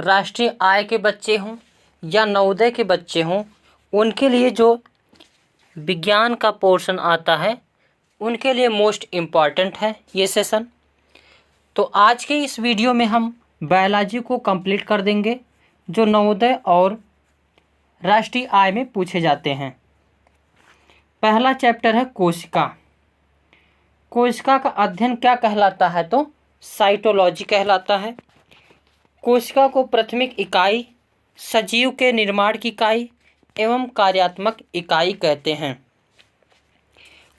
राष्ट्रीय आय के बच्चे हों या नवोदय के बच्चे हों, उनके लिए जो विज्ञान का पोर्शन आता है उनके लिए मोस्ट इम्पॉर्टेंट है ये सेशन। तो आज के इस वीडियो में हम बायोलॉजी को कंप्लीट कर देंगे जो नवोदय और राष्ट्रीय आय में पूछे जाते हैं। पहला चैप्टर है कोशिका। कोशिका का अध्ययन क्या कहलाता है तो साइटोलॉजी कहलाता है। कोशिका को प्राथमिक इकाई, सजीव के निर्माण की इकाई एवं कार्यात्मक इकाई कहते हैं।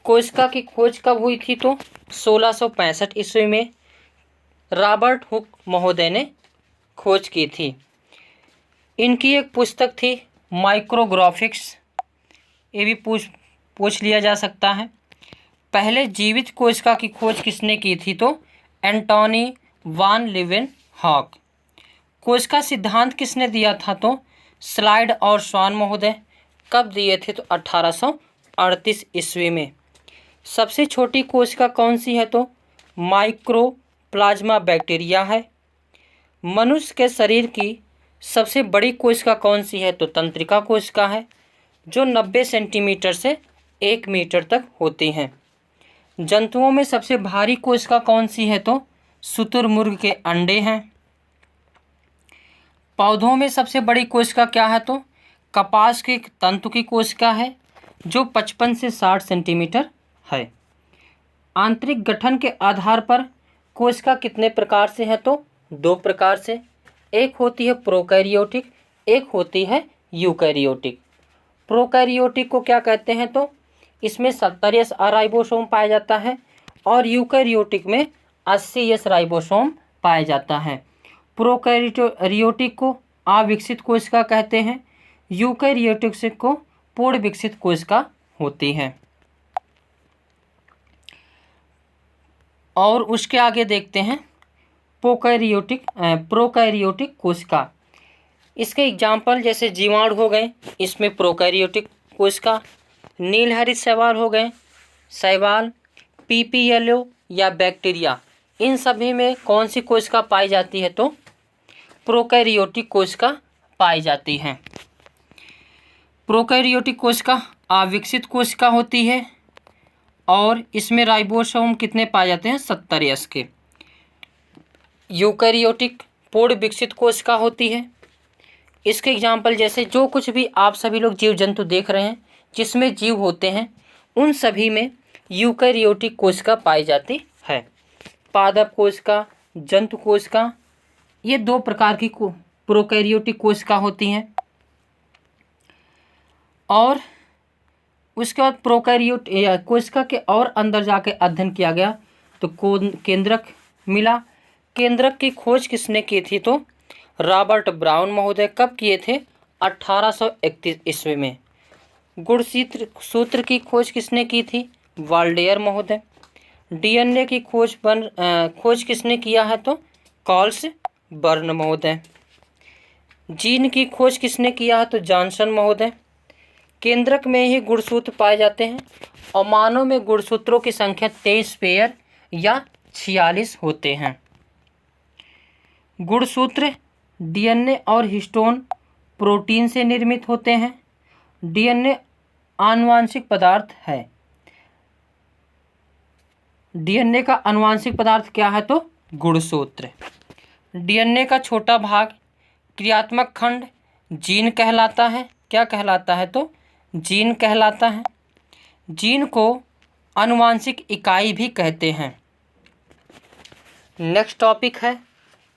कोशिका की खोज कब हुई थी तो 1665 ईस्वी में रॉबर्ट हुक महोदय ने खोज की थी। इनकी एक पुस्तक थी माइक्रोग्राफिक्स, ये भी पूछ लिया जा सकता है। पहले जीवित कोशिका की खोज किसने की थी तो एंटोनी वान लीवेनहॉक। कोशिका सिद्धांत किसने दिया था तो स्लाइड और स्वान महोदय। कब दिए थे तो 1838 ईस्वी में। सबसे छोटी कोशिका कौन सी है तो माइक्रोप्लाज्मा बैक्टीरिया है। मनुष्य के शरीर की सबसे बड़ी कोशिका कौन सी है तो तंत्रिका कोशिका है, जो 90 सेंटीमीटर से 1 मीटर तक होती हैं। जंतुओं में सबसे भारी कोशिका कौन सी है तो शुतुरमुर्ग के अंडे हैं। पौधों में सबसे बड़ी कोशिका क्या है तो कपास के तंतु की कोशिका है, जो 55 से 60 सेंटीमीटर है। आंतरिक गठन के आधार पर कोशिका कितने प्रकार से है तो 2 प्रकार से। एक होती है प्रोकैरियोटिक, एक होती है यूकैरियोटिक। प्रोकैरियोटिक को क्या कहते हैं तो इसमें 70S राइबोसोम पाया जाता है और यूकैरियोटिक में 80S राइबोसोम पाया जाता है। प्रोकैरियोटिक को अविकसित कोशिका कहते हैं, यूकैरियोटिक को पूर्ण विकसित कोशिका होती है। और उसके आगे देखते हैं प्रोकैरियोटिक कोशिका। इसके एग्जाम्पल जैसे जीवाणु हो गए, इसमें प्रोकैरियोटिक कोशिका। नीलहरित शैवाल हो गए, शैवाल, पीपीएलओ या बैक्टीरिया, इन सभी में कौन सी कोशिका पाई जाती है तो प्रोकैरियोटिक कोशिका पाई जाती है। प्रोकैरियोटिक कोशिका अविकसित कोशिका होती है और इसमें राइबोसोम कितने पाए जाते हैं 70S के। यूकैरियोटिक पूर्ण विकसित कोशिका होती है। इसके एग्जाम्पल जैसे जो कुछ भी आप सभी लोग जीव जंतु देख रहे हैं जिसमें जीव होते हैं, उन सभी में यूकैरियोटिक कोशिका पाई जाती है। पादप कोशिका, जंतु कोशिका, ये 2 प्रकार की प्रोकैरियोटिक कोशिका होती हैं। और उसके बाद प्रोकैरियोट कोशिका के और अंदर जाके अध्ययन किया गया तो केंद्रक मिला। केंद्रक की खोज किसने की थी तो रॉबर्ट ब्राउन महोदय। कब किए थे 1831 ईस्वी में। गुणसूत्र की खोज किसने की थी वाल्डेयर महोदय। डीएनए की खोज किसने किया है तो कॉल्स बर्न महोदय। जीन की खोज किसने किया है तो जॉनसन महोदय। केंद्रक में ही गुणसूत्र पाए जाते हैं और मानव में गुणसूत्रों की संख्या 23 पेयर या 46 होते हैं। गुणसूत्र डीएनए और हिस्टोन प्रोटीन से निर्मित होते हैं। डीएनए आनुवांशिक पदार्थ है। डीएनए का आनुवांशिक पदार्थ क्या है तो गुणसूत्र। डीएनए का छोटा भाग क्रियात्मक खंड जीन कहलाता है। क्या कहलाता है तो जीन कहलाता है। जीन को आनुवांशिक इकाई भी कहते हैं। नेक्स्ट टॉपिक है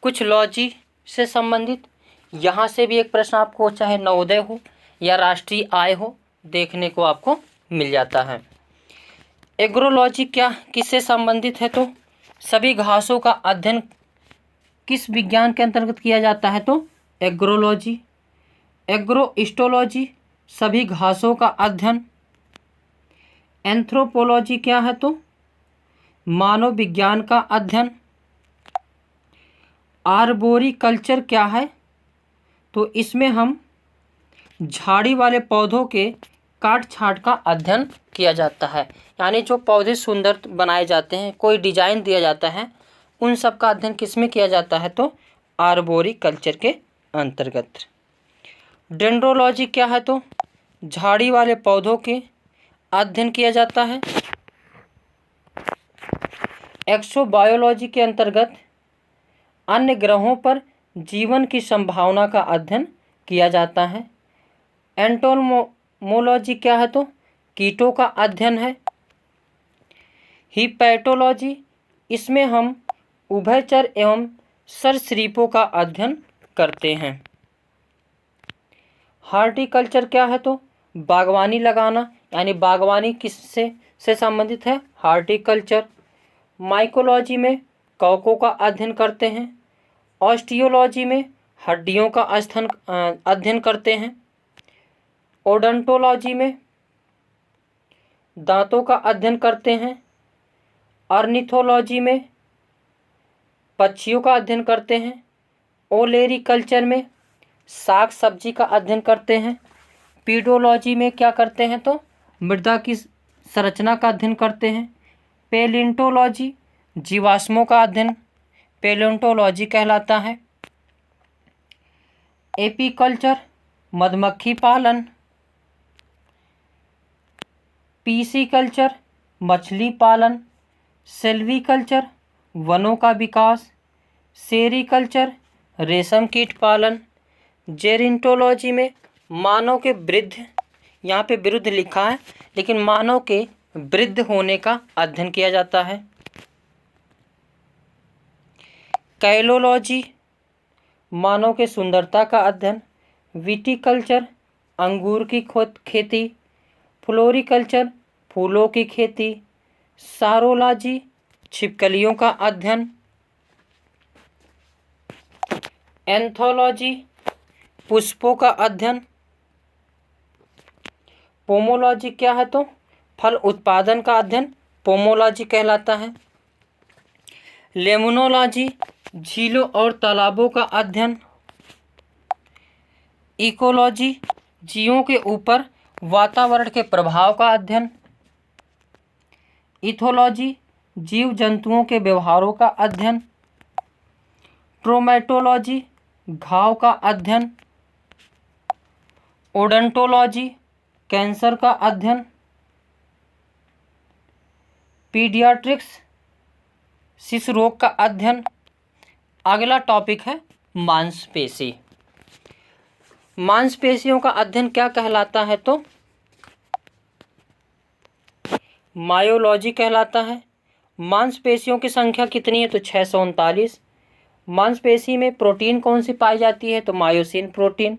कुछ लॉजी से संबंधित। यहाँ से भी एक प्रश्न आपको चाहे नवोदय हो या राष्ट्रीय आय हो देखने को आपको मिल जाता है। एग्रोलॉजी क्या किससे संबंधित है तो सभी घासों का अध्ययन किस विज्ञान के अंतर्गत किया जाता है तो एग्रोलॉजी। एग्रोइस्टोलॉजी सभी घासों का अध्ययन। एंथ्रोपोलॉजी क्या है तो मानव विज्ञान का अध्ययन। आर्बोरिकल्चर क्या है तो इसमें हम झाड़ी वाले पौधों के काट छांट का अध्ययन किया जाता है, यानी जो पौधे सुंदर बनाए जाते हैं, कोई डिजाइन दिया जाता है, उन सब का अध्ययन किस में किया जाता है तो आर्बोरिकल्चर के अंतर्गत। डेंड्रोलॉजी क्या है तो झाड़ी वाले पौधों के अध्ययन किया जाता है। एक्सोबायोलॉजी के अंतर्गत अन्य ग्रहों पर जीवन की संभावना का अध्ययन किया जाता है। एंटोमोलॉजी क्या है तो कीटों का अध्ययन है। हिपैटोलॉजी, इसमें हम उभयचर एवं सरीसृपों का अध्ययन करते हैं। हॉर्टिकल्चर क्या है तो बागवानी लगाना, यानी बागवानी किससे से संबंधित है, हॉर्टिकल्चर। माइकोलॉजी में कवकों का अध्ययन करते हैं। ऑस्टियोलॉजी में हड्डियों का अध्ययन करते हैं। ओडोंटोलॉजी में दांतों का अध्ययन करते हैं। ऑर्निथोलॉजी में पक्षियों का अध्ययन करते हैं। ओलेरीकल्चर में साग सब्जी का अध्ययन करते हैं। पीडोलॉजी में क्या करते हैं तो मृदा की संरचना का अध्ययन करते हैं। पेलियोंटोलॉजी जीवाश्मों का अध्ययन पेलियोंटोलॉजी कहलाता है। एपीकल्चर मधुमक्खी पालन। पीसीकल्चर मछली पालन। सिल्वीकल्चर वनों का विकास। सेरीकल्चर रेशम कीट पालन। जेरिंटोलॉजी में मानव के वृद्ध, यहाँ पे विरुद्ध लिखा है लेकिन मानव के वृद्ध होने का अध्ययन किया जाता है। कैलोलॉजी मानव के सुंदरता का अध्ययन। विटिकल्चर अंगूर की खेती। फ्लोरिकल्चर फूलों की खेती। सारोलॉजी छिपकलियों का अध्ययन। एंथोलॉजी पुष्पों का अध्ययन। पोमोलॉजी क्या है तो फल उत्पादन का अध्ययन पोमोलॉजी कहलाता है। लेमनोलॉजी झीलों और तालाबों का अध्ययन। इकोलॉजी जीवों के ऊपर वातावरण के प्रभाव का अध्ययन। इथोलॉजी जीव जंतुओं के व्यवहारों का अध्ययन। ट्रोमेटोलॉजी घाव का अध्ययन। ओडोंटोलॉजी कैंसर का अध्ययन। पीडियाट्रिक्स शिशु रोग का अध्ययन। अगला टॉपिक है मांसपेशी। मांसपेशियों का अध्ययन क्या कहलाता है तो मायोलॉजी कहलाता है। मांसपेशियों की संख्या कितनी है तो 639। मांसपेशी में प्रोटीन कौन सी पाई जाती है तो मायोसिन प्रोटीन।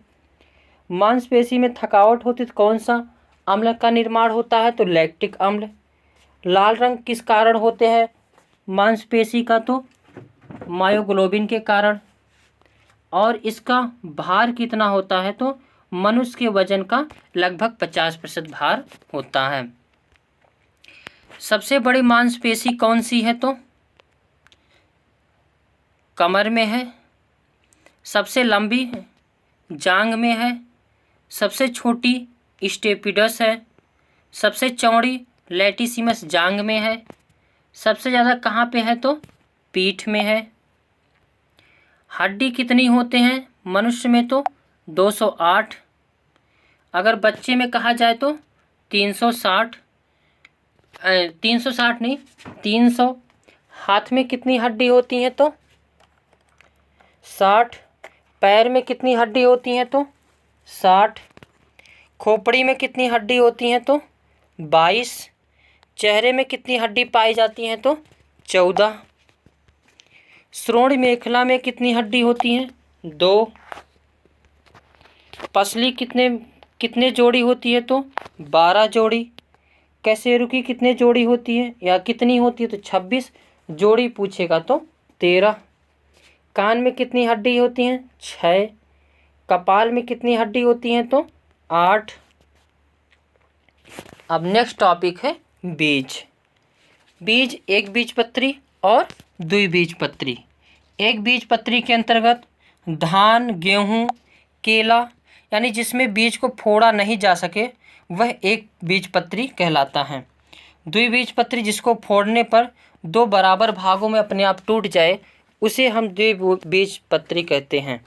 मांसपेशी में थकावट होती तो कौन सा अम्ल का निर्माण होता है तो लैक्टिक अम्ल। लाल रंग किस कारण होते हैं मांसपेशी का तो मायोग्लोबिन के कारण। और इसका भार कितना होता है तो मनुष्य के वजन का लगभग 50% भार होता है। सबसे बड़ी मांसपेशी कौन सी है तो कमर में है। सबसे लंबी जांग में है। सबसे छोटी स्टेपिडस है। सबसे चौड़ी लैटिसिमस जांग में है। सबसे ज़्यादा कहाँ पे है तो पीठ में है। हड्डी कितनी होते हैं मनुष्य में तो 208। अगर बच्चे में कहा जाए तो 360 नहीं 300। हाथ में कितनी हड्डी होती हैं तो 60। पैर में कितनी हड्डी होती हैं तो 60। खोपड़ी में कितनी हड्डी होती हैं तो 22। चेहरे में कितनी हड्डी पाई जाती हैं तो 14। श्रोण मेखला में कितनी हड्डी होती हैं 2। पसली कितने जोड़ी होती है तो 12 जोड़ी। कैसेरू की कितने जोड़ी होती है या कितनी होती है तो 26 जोड़ी पूछेगा तो 13। कान में कितनी हड्डी होती हैं 6। कपाल में कितनी हड्डी होती हैं तो 8। अब नेक्स्ट टॉपिक है बीज। बीज एक बीजपत्री और द्विबीजपत्री। एक बीजपत्री के अंतर्गत धान, गेहूँ, केला यानी जिसमें बीज को फोड़ा नहीं जा सके वह एक बीजपत्री कहलाता है। द्विबीजपत्री जिसको फोड़ने पर 2 बराबर भागों में अपने आप टूट जाए उसे हम द्विबीजपत्री कहते हैं।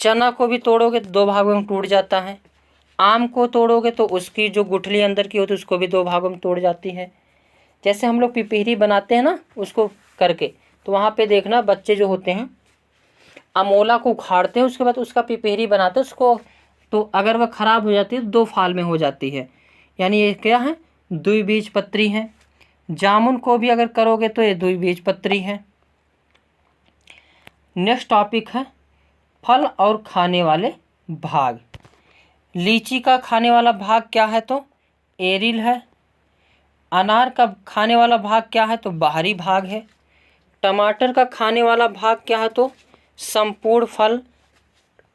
चना को भी तोड़ोगे तो 2 भागों में टूट जाता है। आम को तोड़ोगे तो उसकी जो गुठली अंदर की होती है उसको भी 2 भागों में तोड़ जाती है। जैसे हम लोग पिपीरी बनाते हैं ना उसको करके, तो वहाँ पे देखना बच्चे जो होते हैं अमोला को उखाड़ते हैं, उसके बाद उसका पिपीरी बनाते हैं उसको, तो अगर वह खराब हो जाती है तो 2 फाल में हो जाती है, यानी ये क्या है, द्विबीजपत्री है। जामुन को भी अगर करोगे तो ये द्विबीजपत्री है। नेक्स्ट टॉपिक है फल और खाने वाले भाग। लीची का खाने वाला भाग क्या है तो एरिल है। अनार का खाने वाला भाग क्या है तो बाहरी भाग है। टमाटर का खाने वाला भाग क्या है तो संपूर्ण फल।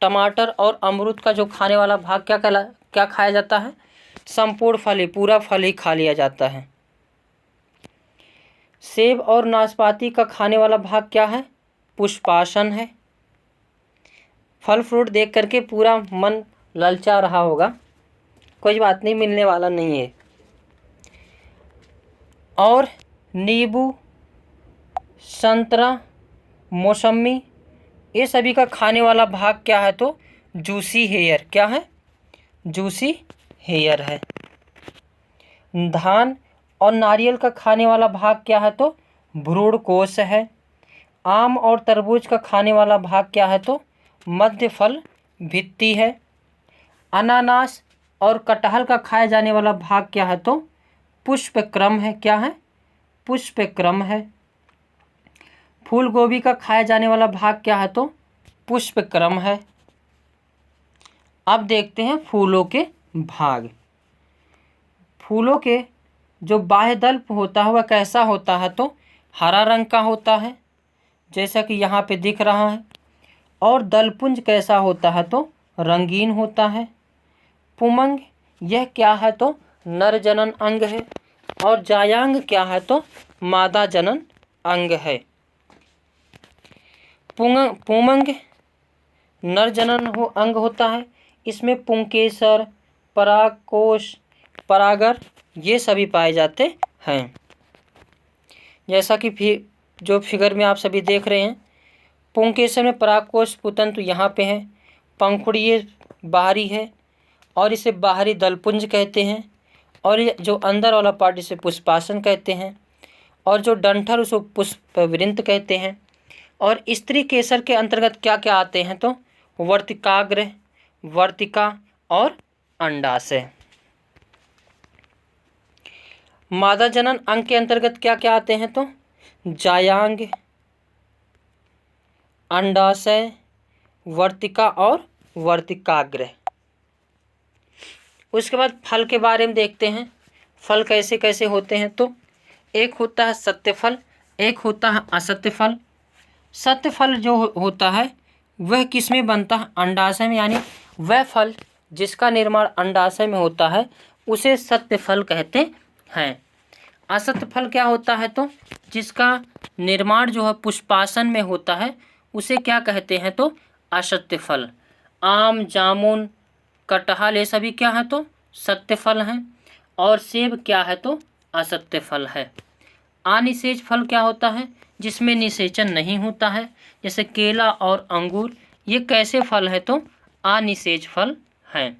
टमाटर और अमरूद का जो खाने वाला भाग क्या खाया जाता है, संपूर्ण फल ही, पूरा फल ही खा लिया जाता है। सेब और नाशपाती का खाने वाला भाग क्या है, पुष्पासन है। फल फ्रूट देख करके पूरा मन ललचा रहा होगा, कोई बात नहीं, मिलने वाला नहीं है। और नींबू, संतरा, मौसमी, ये सभी का खाने वाला भाग क्या है तो जूसी हेयर, क्या है, जूसी हेयर है। धान और नारियल का खाने वाला भाग क्या है तो भ्रूण कोश है। आम और तरबूज का खाने वाला भाग क्या है तो मध्य फल भित्ति है। अनानास और कटहल का खाया जाने वाला भाग क्या है तो पुष्पक्रम है, क्या है, पुष्पक्रम है। फूल गोभी का खाया जाने वाला भाग क्या है तो पुष्पक्रम है। अब देखते हैं फूलों के भाग। फूलों के जो बाह्य दल्प होता है वह कैसा होता है तो हरा रंग का होता है, जैसा कि यहाँ पे दिख रहा है। और दलपुंज कैसा होता है तो रंगीन होता है। पुमंग, यह क्या है तो नर जनन अंग है। और जायांग क्या है तो मादा जनन अंग है। पुमंग नर जनन अंग होता है। इसमें पुंकेसर, परागकोश, परागर ये सभी पाए जाते हैं। जैसा कि जो फिगर में आप सभी देख रहे हैं, पुंकेसर में परागकोश पुतंतु यहाँ पे है, पंखुड़िये बाहरी है और इसे बाहरी दलपुंज कहते हैं। और ये जो अंदर वाला पार्ट इसे पुष्पासन कहते हैं। और जो डंठल उसको पुष्पवृंत कहते हैं। और स्त्री केसर के अंतर्गत क्या क्या आते हैं तो वर्तिकाग्र, वर्तिका और अंडाशय। मादा जनन अंग के अंतर्गत क्या क्या आते हैं तो जायांग, अंडाशय, वर्तिका और वर्तिकाग्र। उसके बाद फल के बारे में देखते हैं, फल कैसे कैसे होते हैं तो एक होता है सत्य फल, एक होता है असत्य फल। सत्य फल जो होता है वह किस में बनता है, अंडाशय में, यानी वह फल जिसका निर्माण अंडाशय में होता है उसे सत्य फल कहते हैं। असत्य फल क्या होता है तो जिसका निर्माण जो है पुष्पासन में होता है उसे क्या कहते हैं तो असत्य फल। आम, जामुन, कटहल ये सभी क्या है तो सत्य फल हैं। और सेब क्या है तो असत्य फल है। अनिषेच फल क्या होता है, जिसमें निषेचन नहीं होता है, जैसे केला और अंगूर, ये कैसे फल है तो अनिषेच फल हैं।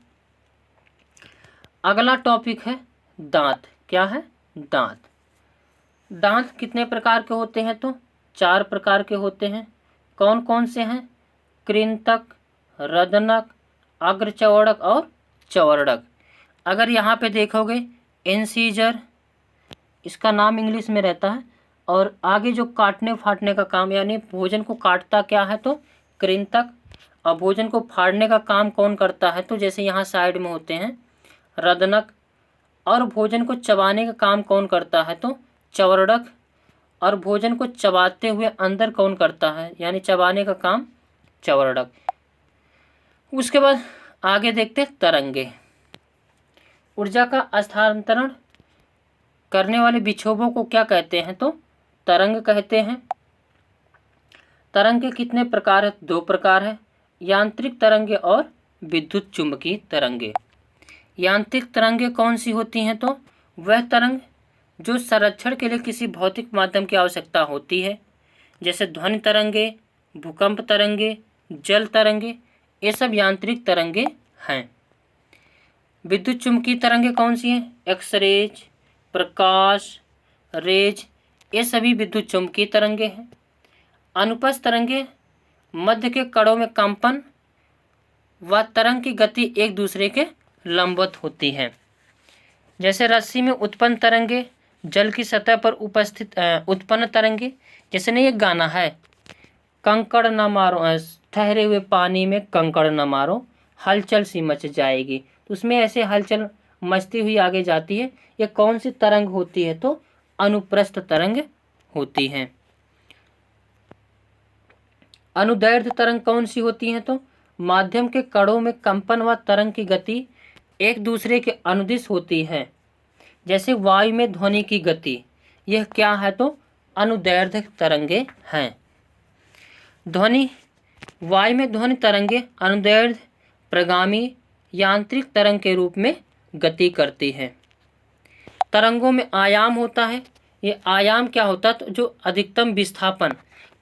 अगला टॉपिक है दांत, क्या है, दांत। दांत कितने प्रकार के होते हैं तो 4 प्रकार के होते हैं। कौन कौन से हैं, कृंतक, रदनक, अग्रचौड़क और चौवर्णक। अगर यहाँ पे देखोगे इंसीजर, इसका नाम इंग्लिश में रहता है। और आगे जो काटने फाटने का काम, यानी भोजन को काटता क्या है तो कृंतक, और भोजन को फाड़ने का काम कौन करता है तो जैसे यहाँ साइड में होते हैं रदनक। और भोजन को चबाने का काम कौन करता है तो चौवर्णक। और भोजन को चबाते हुए अंदर कौन करता है, यानी चबाने का काम चौवर्णक। उसके बाद आगे देखते हैं तरंगे। ऊर्जा का स्थानांतरण करने वाले विक्षोभों को क्या कहते हैं तो तरंग कहते हैं। तरंग के कितने प्रकार है, 2 प्रकार है, यांत्रिक तरंगे और विद्युत चुंबकीय तरंगे। यांत्रिक तरंगे कौन सी होती हैं तो वह तरंग जो संरक्षण के लिए किसी भौतिक माध्यम की आवश्यकता होती है, जैसे ध्वनि तरंगे, भूकंप तरंगे, जल तरंगे, ये सब यांत्रिक तरंगे हैं। विद्युत चुम्बकीय तरंगे कौन सी हैं? एक्सरेज, प्रकाश रेज, ये सभी विद्युत चुम्बकीय तरंगे हैं। अनुप्रस्थ तरंगे मध्य के कणों में कंपन व तरंग की गति एक दूसरे के लंबवत होती है। जैसे रस्सी में उत्पन्न तरंगे जल की सतह पर उपस्थित उत्पन्न तरंगे, जैसे नहीं एक गाना है, कंकड़ न मारो, ठहरे हुए पानी में कंकड़ न मारो, हलचल सी मच जाएगी। तो उसमें ऐसे हलचल मचती हुई आगे जाती है। ये कौन सी तरंग होती है? तो अनुप्रस्थ तरंग होती है। अनुदैर्ध्य तरंग कौन सी होती है? तो माध्यम के कणों में कंपन व तरंग की गति एक दूसरे के अनुदिश होती है। जैसे वायु में ध्वनि की गति, यह क्या है? तो अनुदैर्ध्य तरंगे हैं। वायु में ध्वनि तरंगे अनुदैर्ध्य प्रगामी यांत्रिक तरंग के रूप में गति करती है। तरंगों में आयाम होता है। ये आयाम क्या होता है? तो जो अधिकतम विस्थापन,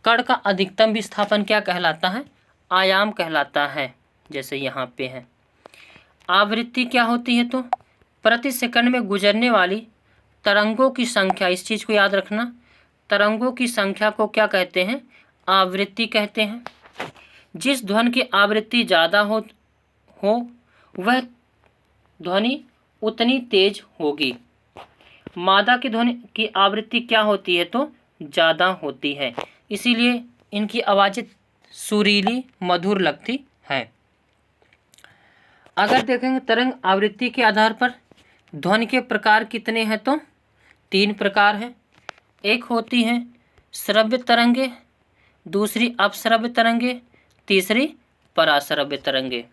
कण का अधिकतम विस्थापन क्या कहलाता है? आयाम कहलाता है। जैसे यहाँ पे है। आवृत्ति क्या होती है? तो प्रति सेकंड में गुजरने वाली तरंगों की संख्या, इस चीज़ को याद रखना, तरंगों की संख्या को क्या कहते हैं? आवृत्ति कहते हैं। जिस ध्वनि की आवृत्ति ज़्यादा हो वह ध्वनि उतनी तेज होगी। मादा की ध्वनि की आवृत्ति क्या होती है? तो ज़्यादा होती है, इसीलिए इनकी आवाज़ें सुरीली मधुर लगती है। अगर देखेंगे तरंग आवृत्ति के आधार पर ध्वनि के प्रकार कितने हैं? तो 3 प्रकार हैं। एक होती हैं श्रव्य तरंगे, दूसरी अपश्रव्य तरंगे, तीसरी पराश्रव्य तरंगे।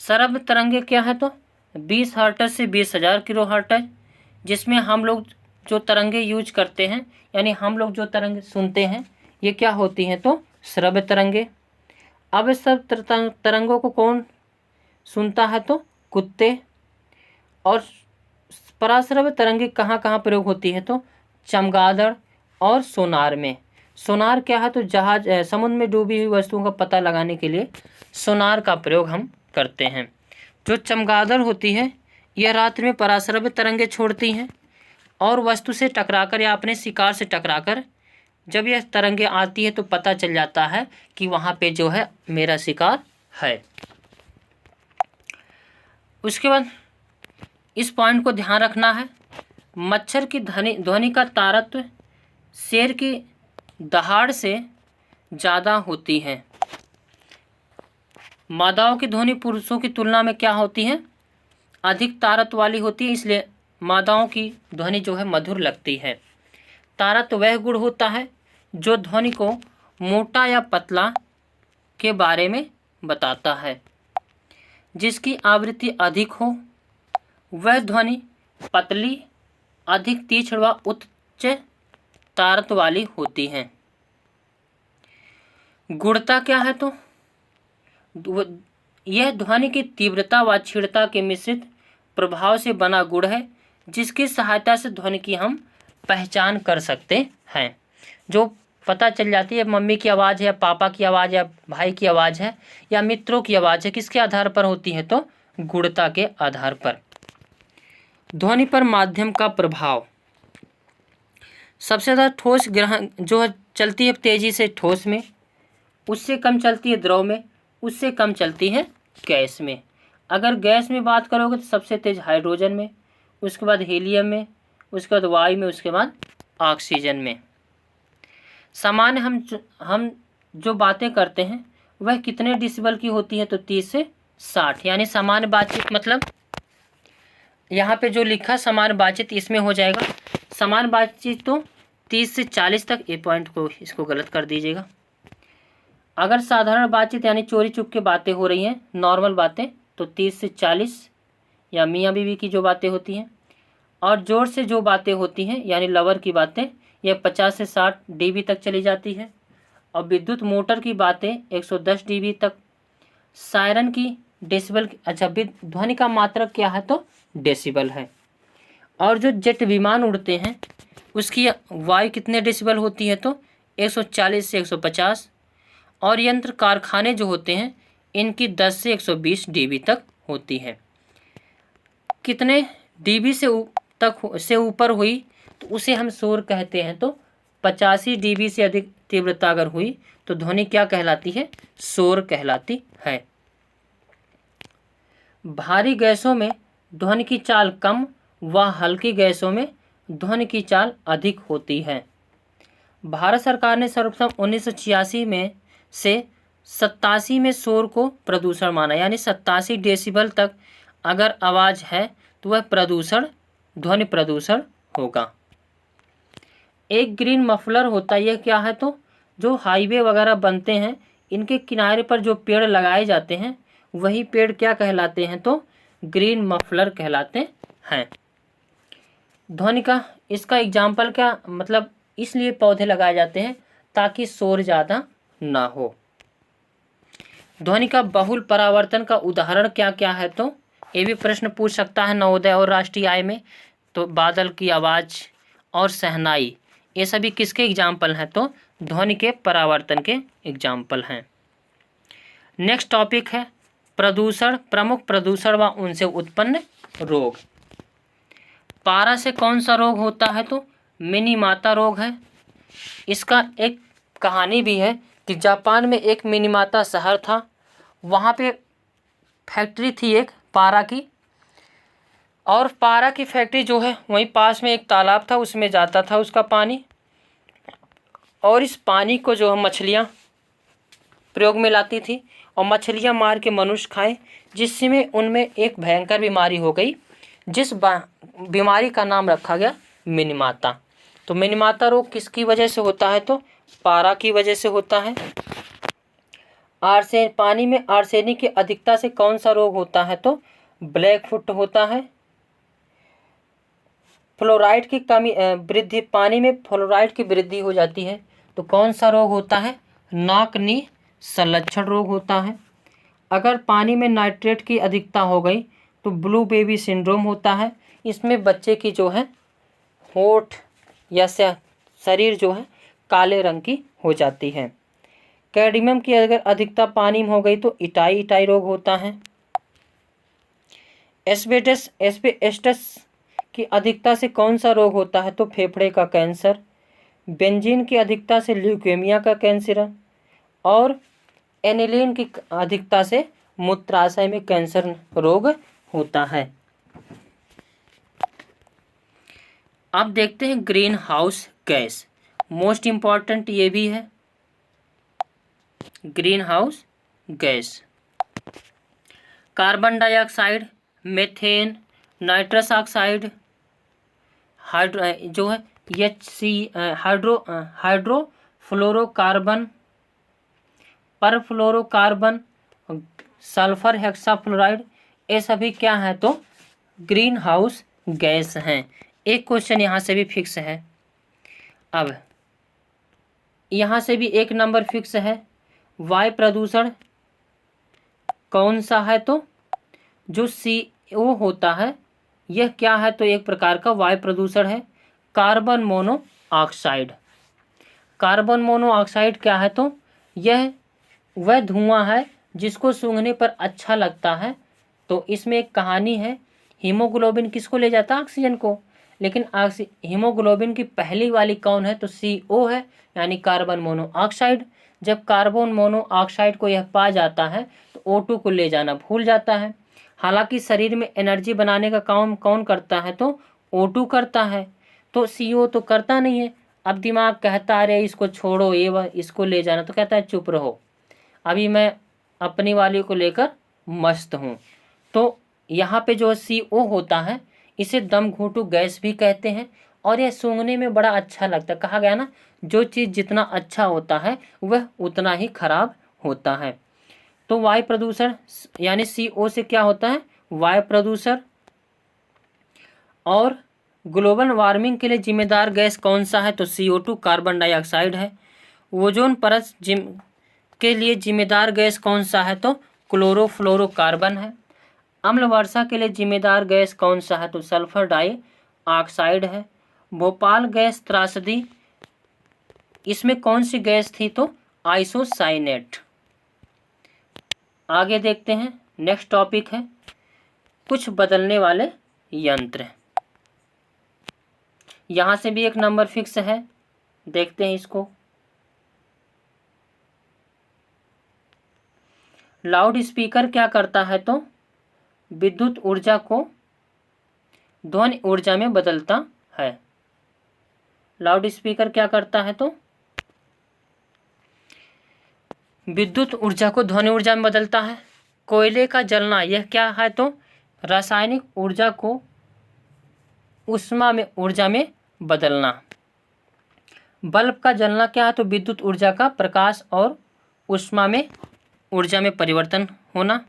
श्रव्य तरंगे क्या है? तो 20 हर्ट्ज से 20,000 किलो हर्ट्ज, जिसमें हम लोग जो तरंगे यूज करते हैं, यानी हम लोग जो तरंगे सुनते हैं, ये क्या होती हैं? तो श्रव्य तरंगे। अब इस सब तरंगों को कौन सुनता है? तो कुत्ते। और पराश्रव्य तरंगे कहाँ कहाँ प्रयोग होती है? तो चमगादड़ और सोनार में। सोनार क्या है? तो जहाज, समुद्र में डूबी हुई वस्तुओं का पता लगाने के लिए सोनार का प्रयोग हम करते हैं। जो चमगादड़ होती है, यह रात्रि में पराश्रव्य तरंगे छोड़ती हैं और वस्तु से टकराकर या अपने शिकार से टकराकर जब यह तरंगे आती है तो पता चल जाता है कि वहाँ पे जो है मेरा शिकार है। उसके बाद इस पॉइंट को ध्यान रखना है, मच्छर की ध्वनि का तारतम्य शेर की दहाड़ से ज़्यादा होती है। मादाओं की ध्वनि पुरुषों की तुलना में क्या होती है? अधिक तारत वाली होती है, इसलिए मादाओं की ध्वनि जो है मधुर लगती है। तारत वह गुण होता है जो ध्वनि को मोटा या पतला के बारे में बताता है। जिसकी आवृत्ति अधिक हो वह ध्वनि पतली, अधिक तीक्ष्ण व उच्च तारत वाली होती है। गुणता क्या है? तो यह ध्वनि की तीव्रता व क्षीणता के मिश्रित प्रभाव से बना गुण है, जिसकी सहायता से ध्वनि की हम पहचान कर सकते हैं। जो पता चल जाती है मम्मी की आवाज़ है या पापा की आवाज़ या भाई की आवाज़ है या मित्रों की आवाज़ है, किसके आधार पर होती है? तो गुणता के आधार पर। ध्वनि पर माध्यम का प्रभाव। सबसे ज़्यादा ठोस ग्रहण जो है चलती है तेज़ी से ठोस में, उससे कम चलती है द्रव में, उससे कम चलती है गैस में। अगर गैस में बात करोगे तो सबसे तेज़ हाइड्रोजन में, उसके बाद हीलियम में, उसके बाद वायु में, उसके बाद ऑक्सीजन में। सामान्य हम जो बातें करते हैं वह कितने डेसिबल की होती है? तो 30 से 60। यानी सामान्य बातचीत, मतलब यहाँ पे जो लिखा सामान्य बातचीत इसमें हो जाएगा। सामान्य बातचीत तो 30 से 40 तक, ये पॉइंट को इसको गलत कर दीजिएगा। अगर साधारण बातचीत यानी चोरी चुप के बातें हो रही हैं, नॉर्मल बातें, तो 30 से 40 या मियाँ बीवी की जो बातें होती हैं। और जोर से जो बातें होती हैं यानी लवर की बातें, यह 50 से 60 dB तक चली जाती है। और विद्युत मोटर की बातें 110 dB तक। सायरन की डेसिबल, अच्छा ध्वनि का मात्रक क्या है? तो डेसिबल है। और जो जेट विमान उड़ते हैं उसकी वायु कितने डेसिबल होती है? तो 140 से 150। और यंत्र कारखाने जो होते हैं इनकी 10 से 120 dB तक होती है। कितने dB से ऊपर हुई तो उसे हम शोर कहते हैं। तो 85 dB से अधिक तीव्रता अगर हुई तो ध्वनि क्या कहलाती है? शोर कहलाती है। भारी गैसों में ध्वनि की चाल कम व हल्की गैसों में ध्वनि की चाल अधिक होती है। भारत सरकार ने सर्वप्रथम 1986 में से 87 में शोर को प्रदूषण माना, यानी 87 डेसिबल तक अगर आवाज़ है तो वह प्रदूषण, ध्वनि प्रदूषण होगा। एक ग्रीन मफलर होता है, यह क्या है? तो जो हाईवे वगैरह बनते हैं इनके किनारे पर जो पेड़ लगाए जाते हैं वही पेड़ क्या कहलाते हैं? तो ग्रीन मफलर कहलाते हैं। ध्वनि का इसका एग्जाम्पल क्या, मतलब इसलिए पौधे लगाए जाते हैं ताकि शोर ज़्यादा ना हो। ध्वनि का बहुल परावर्तन का उदाहरण क्या क्या है? तो ये भी प्रश्न पूछ सकता है नवोदय और राष्ट्रीय आय में। तो बादल की आवाज़ और शहनाई, ये सभी किसके एग्जाम्पल हैं? तो ध्वनि के परावर्तन के एग्जाम्पल हैं। नेक्स्ट टॉपिक है प्रदूषण, प्रमुख प्रदूषण व उनसे उत्पन्न रोग। पारा से कौन सा रोग होता है? तो मिनीमाता रोग है। इसका एक कहानी भी है कि जापान में एक मिनीमाता शहर था, वहाँ पे फैक्ट्री थी एक पारा की, और पारा की फैक्ट्री जो है वहीं पास में एक तालाब था, उसमें जाता था उसका पानी, और इस पानी को जो है मछलियाँ प्रयोग में लाती थी और मछलियाँ मार के मनुष्य खाए, जिसमें उनमें एक भयंकर बीमारी हो गई, जिस बीमारी का नाम रखा गया मिनीमाता। तो मिनीमाता रोग किसकी वजह से होता है? तो पारा की वजह से होता है। पानी में आर्सेनिक की अधिकता से कौन सा रोग होता है? तो ब्लैक फुट होता है। फ्लोराइड की कमी वृद्धि, पानी में फ्लोराइड की वृद्धि हो जाती है तो कौन सा रोग होता है? नाक-नी संलक्षण रोग होता है। अगर पानी में नाइट्रेट की अधिकता हो गई तो ब्लू बेबी सिंड्रोम होता है। इसमें बच्चे की जो है होठ या शरीर जो है काले रंग की हो जाती है। कैडमियम की अगर अधिकता पानी में हो गई तो इटाई रोग होता है। एस्बेस्टस की अधिकता से कौन सा रोग होता है? तो फेफड़े का कैंसर। बेंजीन की अधिकता से ल्यूकेमिया का कैंसर, और एनिलीन की अधिकता से मूत्राशय में कैंसर रोग होता है। अब देखते हैं green house gas, most important ये भी है green house gas. Carbon dioxide, methane, nitrous oxide, जो है हाइड्रोफ्लोरोकार्बन, परफ्लोरोकार्बन, सल्फर हेक्साफ्लोराइड, ये सभी क्या है? तो ग्रीन हाउस गैस हैं। एक क्वेश्चन यहाँ से भी फिक्स है। अब यहाँ से भी एक नंबर फिक्स है, वायु प्रदूषण कौन सा है? तो जो CO होता है यह क्या है? तो एक प्रकार का वायु प्रदूषण है। कार्बन मोनोऑक्साइड, कार्बन मोनोऑक्साइड क्या है? तो यह वह धुआं है जिसको सूंघने पर अच्छा लगता है। तो इसमें एक कहानी है, हीमोग्लोबिन किसको ले जाता है? ऑक्सीजन को, लेकिन हीमोग्लोबिन की पहली वाली कौन है? तो CO है, यानी कार्बन मोनोऑक्साइड। जब कार्बन मोनोऑक्साइड को यह पा जाता है तो O2 को ले जाना भूल जाता है। हालांकि शरीर में एनर्जी बनाने का काम कौन करता है? तो O2 करता है, तो CO तो करता नहीं है। अब दिमाग कहता अरे इसको छोड़ो, ये इसको ले जाना, तो कहता है चुप रहो, अभी मैं अपनी वाली को लेकर मस्त हूँ। तो यहाँ पे जो CO होता है इसे दम घोंटू गैस भी कहते हैं, और यह सूंघने में बड़ा अच्छा लगता है। कहा गया ना, जो चीज़ जितना अच्छा होता है वह उतना ही खराब होता है। तो वायु प्रदूषण यानी CO से क्या होता है? वायु प्रदूषण। और ग्लोबल वार्मिंग के लिए जिम्मेदार गैस कौन सा है? तो CO2 कार्बन डाइऑक्साइड है। ओजोन परत के लिए जिम्मेदार गैस कौन सा है? तो क्लोरोफ्लोरोकार्बन है। अम्ल वर्षा के लिए जिम्मेदार गैस कौन सा है? तो सल्फर डाइऑक्साइड है। भोपाल गैस त्रासदी, इसमें कौन सी गैस थी? तो आइसोसाइनेट। आगे देखते हैं, नेक्स्ट टॉपिक है कुछ बदलने वाले यंत्र। यहाँ से भी एक नंबर फिक्स है, देखते हैं इसको। लाउड स्पीकर क्या करता है तो विद्युत ऊर्जा को ध्वनि ऊर्जा में बदलता है। लाउड स्पीकर क्या करता है तो विद्युत ऊर्जा को ध्वनि ऊर्जा में बदलता है। कोयले का जलना यह क्या है तो रासायनिक ऊर्जा को ऊष्मा में ऊर्जा में बदलना। बल्ब का जलना क्या है तो विद्युत ऊर्जा का प्रकाश और ऊष्मा में ऊर्जा में परिवर्तन होना।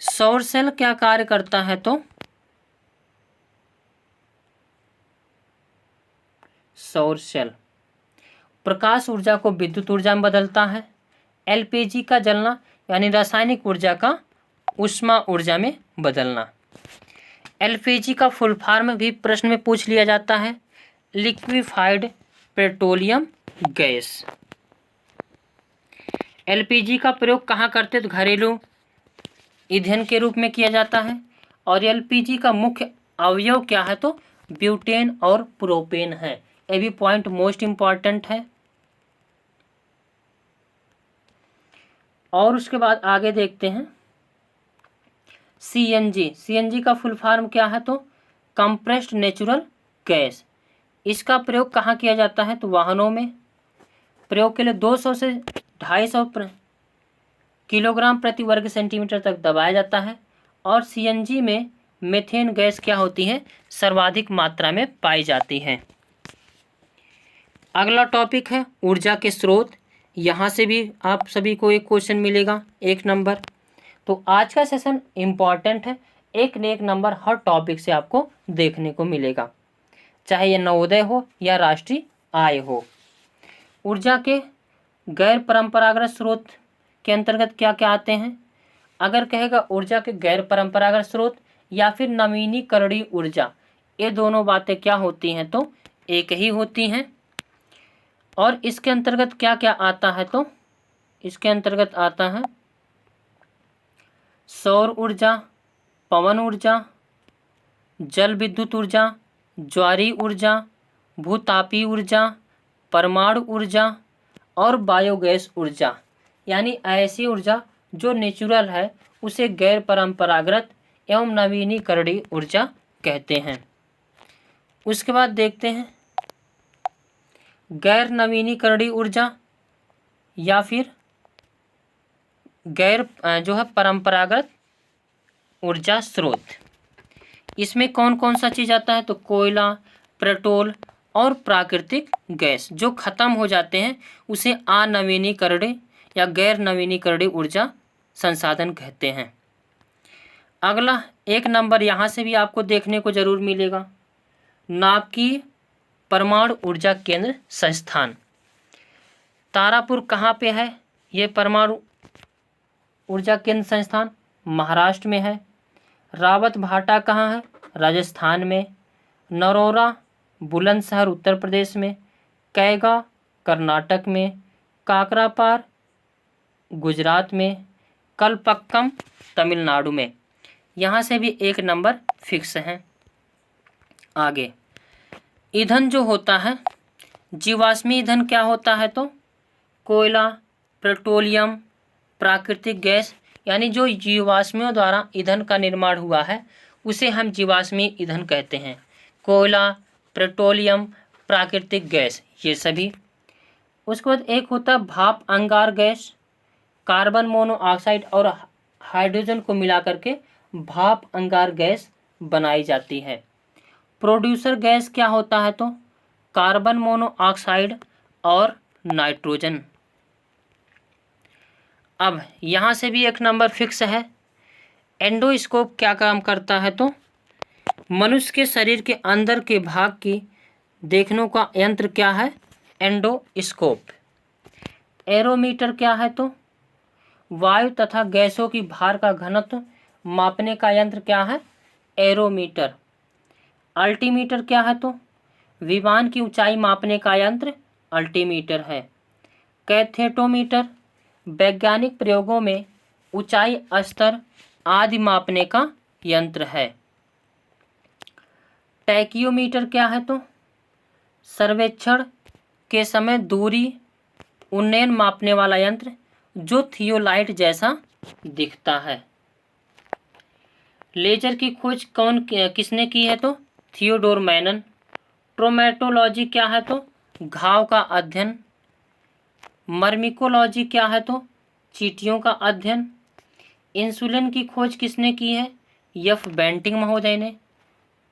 सौर सेल क्या कार्य करता है तो सौर सेल प्रकाश ऊर्जा को विद्युत ऊर्जा में बदलता है। एलपीजी का जलना यानी रासायनिक ऊर्जा का ऊष्मा ऊर्जा में बदलना। एलपीजी का फुल फॉर्म भी प्रश्न में पूछ लिया जाता है, लिक्विफाइड पेट्रोलियम गैस। एलपीजी का प्रयोग कहाँ करते तो घरेलू ईंधन के रूप में किया जाता है। और एलपीजी का मुख्य अवयव क्या है तो ब्यूटेन और प्रोपेन है। ये भी पॉइंट मोस्ट इम्पॉर्टेंट है। और उसके बाद आगे देखते हैं सीएनजी। सीएनजी का फुल फॉर्म क्या है तो कंप्रेस्ड नेचुरल गैस। इसका प्रयोग कहाँ किया जाता है तो वाहनों में। प्रयोग के लिए 200 से 250 किलोग्राम प्रति वर्ग सेंटीमीटर तक दबाया जाता है। और सीएनजी में मीथेन गैस क्या होती है, सर्वाधिक मात्रा में पाई जाती है। अगला टॉपिक है ऊर्जा के स्रोत। यहाँ से भी आप सभी को एक क्वेश्चन मिलेगा 1 नंबर। तो आज का सेशन इम्पॉर्टेंट है, 1 न 1 नंबर हर टॉपिक से आपको देखने को मिलेगा, चाहे यह नवोदय हो या राष्ट्रीय आय हो। ऊर्जा के गैर परंपरागत स्रोत के अंतर्गत क्या क्या आते हैं। अगर कहेगा ऊर्जा के गैर परंपरागत स्रोत या फिर नवीनीकरणीय ऊर्जा, ये दोनों बातें क्या होती हैं तो एक ही होती हैं। और इसके अंतर्गत क्या क्या आता है तो इसके अंतर्गत आता है सौर ऊर्जा, पवन ऊर्जा, जल विद्युत ऊर्जा, ज्वारीय ऊर्जा, भूतापीय ऊर्जा, परमाणु ऊर्जा और बायोगैस ऊर्जा। यानी ऐसी ऊर्जा जो नेचुरल है उसे गैर परंपरागत एवं नवीनीकरणीय ऊर्जा कहते हैं। उसके बाद देखते हैं गैर नवीनीकरणीय ऊर्जा या फिर गैर जो है परंपरागत ऊर्जा स्रोत। इसमें कौन कौन सा चीज़ आता है तो कोयला, पेट्रोल और प्राकृतिक गैस जो ख़त्म हो जाते हैं उसे अनवीनीकरणीय या गैर नवीनीकरणीय ऊर्जा संसाधन कहते हैं। अगला 1 नंबर यहाँ से भी आपको देखने को जरूर मिलेगा, नाभिकीय परमाणु ऊर्जा केंद्र संस्थान। तारापुर कहाँ पे है ये परमाणु ऊर्जा केंद्र संस्थान? महाराष्ट्र में है। रावत भाटा कहाँ है? राजस्थान में। नरोरा बुलंदशहर उत्तर प्रदेश में। कैगा कर्नाटक में। काकरापार गुजरात में। कलपक्कम तमिलनाडु में। यहाँ से भी 1 नंबर फिक्स है। आगे ईंधन जो होता है, जीवाश्मी ईंधन क्या होता है तो कोयला, पेट्रोलियम, प्राकृतिक गैस, यानी जो जीवाश्मियों द्वारा ईंधन का निर्माण हुआ है उसे हम जीवाश्मी ईंधन कहते हैं। कोयला, पेट्रोलियम, प्राकृतिक गैस ये सभी। उसके बाद एक होता है भाप अंगार गैस, कार्बन मोनोऑक्साइड और हाइड्रोजन को मिला करके भाप अंगार गैस बनाई जाती है। प्रोड्यूसर गैस क्या होता है तो कार्बन मोनोऑक्साइड और नाइट्रोजन। अब यहाँ से भी 1 नंबर फिक्स है। एंडोस्कोप क्या काम करता है तो मनुष्य के शरीर के अंदर के भाग की देखने का यंत्र क्या है? एंडोस्कोप। एरोमीटर क्या है तो वायु तथा गैसों की भार का घनत्व मापने का यंत्र क्या है? एरोमीटर। अल्टीमीटर क्या है तो विमान की ऊंचाई मापने का यंत्र अल्टीमीटर है। कैथेटोमीटर वैज्ञानिक प्रयोगों में ऊंचाई स्तर आदि मापने का यंत्र है। टैकियोमीटर क्या है? तो सर्वेक्षण के समय दूरी उन्नयन मापने वाला यंत्र जो थियोलाइट जैसा दिखता है। लेजर की खोज किसने की है? तो थियोडोर मैनन। ट्रोमेटोलॉजी क्या है? तो घाव का अध्ययन। मर्मिकोलॉजी क्या है? तो चींटियों का अध्ययन। इंसुलिन की खोज किसने की है? एफ बेंटिंग महोदय ने।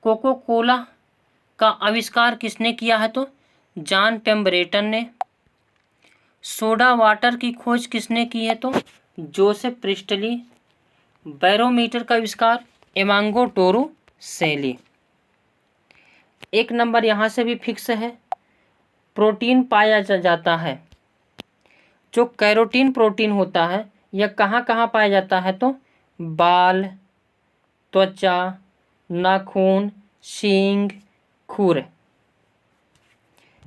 कोको कोला का आविष्कार किसने किया है? तो जॉन पेम्बरेटन ने। सोडा वाटर की खोज किसने की है? तो जोसेफ प्रिस्टली। बैरोमीटर का आविष्कार एमांगो टोरुसेली। एक नंबर यहाँ से भी फिक्स है। प्रोटीन पाया जाता है, जो कैरोटीन प्रोटीन होता है यह कहाँ कहाँ पाया जाता है? तो बाल, त्वचा, नाखून, सींग, खुर।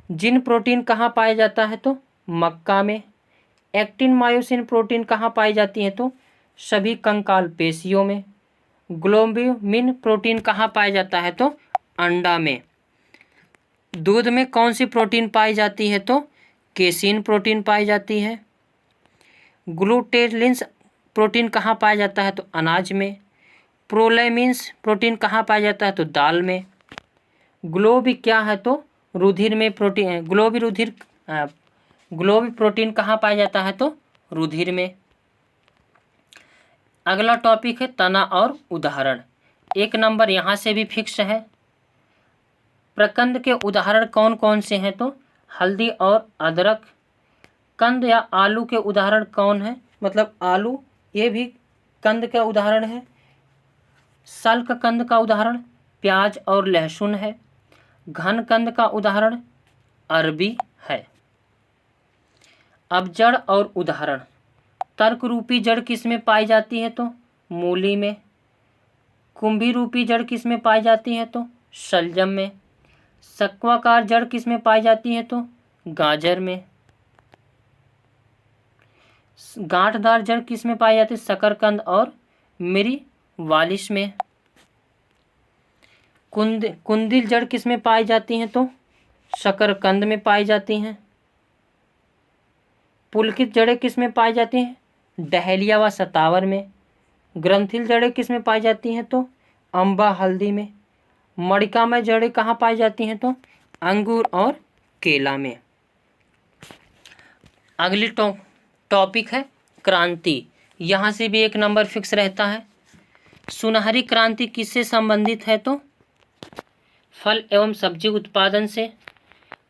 जिन प्रोटीन कहाँ पाया जाता है? तो मक्का में। एक्टिन मायोसिन प्रोटीन कहाँ पाई जाती है? तो सभी कंकाल पेशियों में। ग्लोब्यूमिन प्रोटीन कहाँ पाया जाता है? तो अंडा में। दूध में कौन सी प्रोटीन पाई जाती है? तो केसीन प्रोटीन पाई जाती है। ग्लूटेलिन्स प्रोटीन कहाँ पाया जाता है? तो अनाज में। प्रोलैमिन्स प्रोटीन कहाँ पाया जाता है? तो दाल में। ग्लोबी क्या है? तो रुधिर में प्रोटीन। ग्लोबी प्रोटीन कहाँ पाया जाता है? तो रुधिर में। अगला टॉपिक है तना और उदाहरण। एक नंबर यहाँ से भी फिक्स है। प्रकंद के उदाहरण कौन कौन से हैं? तो हल्दी और अदरक। कंद या आलू के उदाहरण कौन है? मतलब आलू ये भी कंद का उदाहरण है। सल्क कंद का उदाहरण प्याज और लहसुन है। घन कंद का उदाहरण अरबी है। अब जड़ और उदाहरण। तर्क रूपी जड़ किस में पाई जाती है? तो मूली में। कुंभी रूपी जड़ किस में पाई जाती है? तो शलजम में। सक्वाकार जड़ किस में पाई जाती है? तो गाजर में। गांठदार जड़ किस में पाई जाती है? शकरकंद और मिरी वालिश में। कुंदिल जड़ किस में पाई जाती हैं? तो शकरकंद में पाई जाती हैं। पुलकित जड़ें किस में पाई जाती हैं? डहेलिया व सतावर में। ग्रंथिल जड़ें किस में पाई जाती हैं? तो अम्बा हल्दी में। मणिका में जड़ें कहाँ पाई जाती हैं? तो अंगूर और केला में। अगली टॉपिक है क्रांति। यहाँ से भी एक नंबर फिक्स रहता है। सुनहरी क्रांति किससे संबंधित है? तो फल एवं सब्जी उत्पादन से।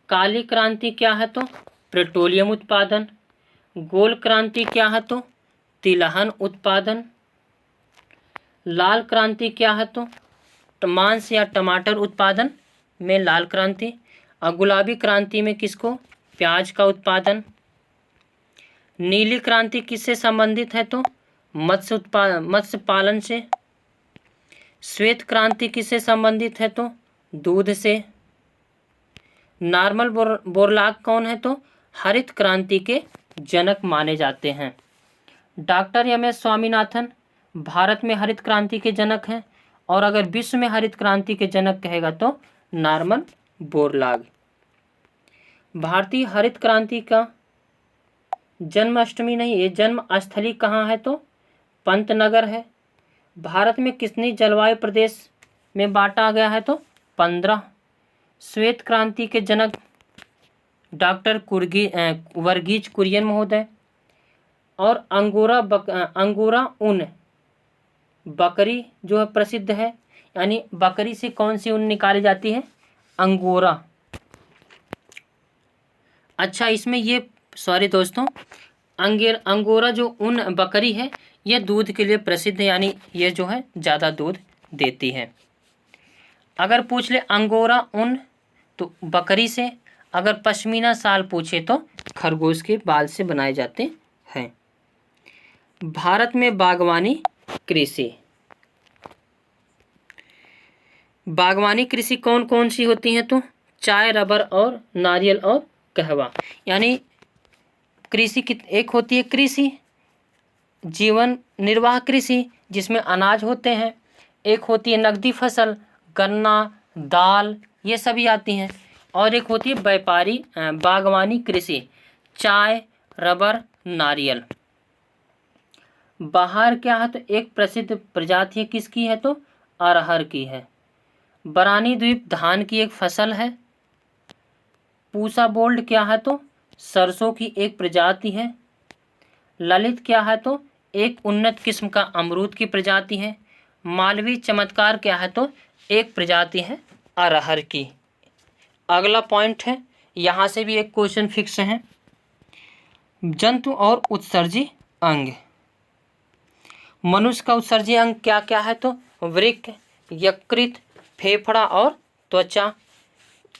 काली क्रांति क्या है? तो पेट्रोलियम उत्पादन। गोल क्रांति क्या है? तो तिलहन उत्पादन। लाल क्रांति क्या है? तो मांस या टमाटर उत्पादन में लाल क्रांति। और गुलाबी क्रांति में किसको? प्याज का उत्पादन। नीली क्रांति किससे संबंधित है? तो मत्स्य पालन से। श्वेत क्रांति किससे संबंधित है? तो दूध से। नॉर्मन बोरलॉग कौन है? तो हरित क्रांति के जनक माने जाते हैं। Doctor MS. स्वामीनाथन भारत में हरित क्रांति के जनक हैं, और अगर विश्व में हरित क्रांति के जनक कहेगा तो नॉर्मन बोरलॉग। भारतीय हरित क्रांति का जन्माष्टमी नहीं, ये जन्म स्थली कहाँ है? तो पंतनगर है। भारत में कितनी जलवायु प्रदेश में बांटा गया है? तो 15। श्वेत क्रांति के जनक डॉक्टर वर्गीज कुरियन महोदय। और अंगोरा ऊन बकरी जो है प्रसिद्ध है, यानी बकरी से कौन सी ऊन निकाली जाती है? अंगोरा। अच्छा, इसमें ये सॉरी दोस्तों, अंगोरा जो ऊन बकरी है ये दूध के लिए प्रसिद्ध है, यानी ये जो है ज़्यादा दूध देती है। अगर पूछ ले अंगोरा ऊन तो बकरी से, अगर पश्मीना शाल पूछे तो खरगोश के बाल से बनाए जाते हैं। भारत में बागवानी कृषि कौन कौन सी होती हैं? तो चाय, रबर और नारियल और कहवा। यानी एक होती है कृषि, जीवन निर्वाह कृषि जिसमें अनाज होते हैं। एक होती है नकदी फसल, गन्ना, दाल, ये सभी आती हैं। और एक होती है व्यापारी बागवानी कृषि, चाय, रबर, नारियल। बहार क्या है तो एक प्रसिद्ध प्रजाति है, किसकी है तो अरहर की है। बरानी द्वीप धान की एक फसल है। पूसा बोल्ड क्या है तो सरसों की एक प्रजाति है। ललित क्या है तो एक उन्नत किस्म का अमरूद की प्रजाति है। मालवी चमत्कार क्या है तो एक प्रजाति है अरहर की। अगला पॉइंट है, यहाँ से भी एक क्वेश्चन फिक्स है। जंतु और उत्सर्जी अंग। मनुष्य का उत्सर्जी अंग क्या क्या है तो वृक्क, यकृत, फेफड़ा और त्वचा।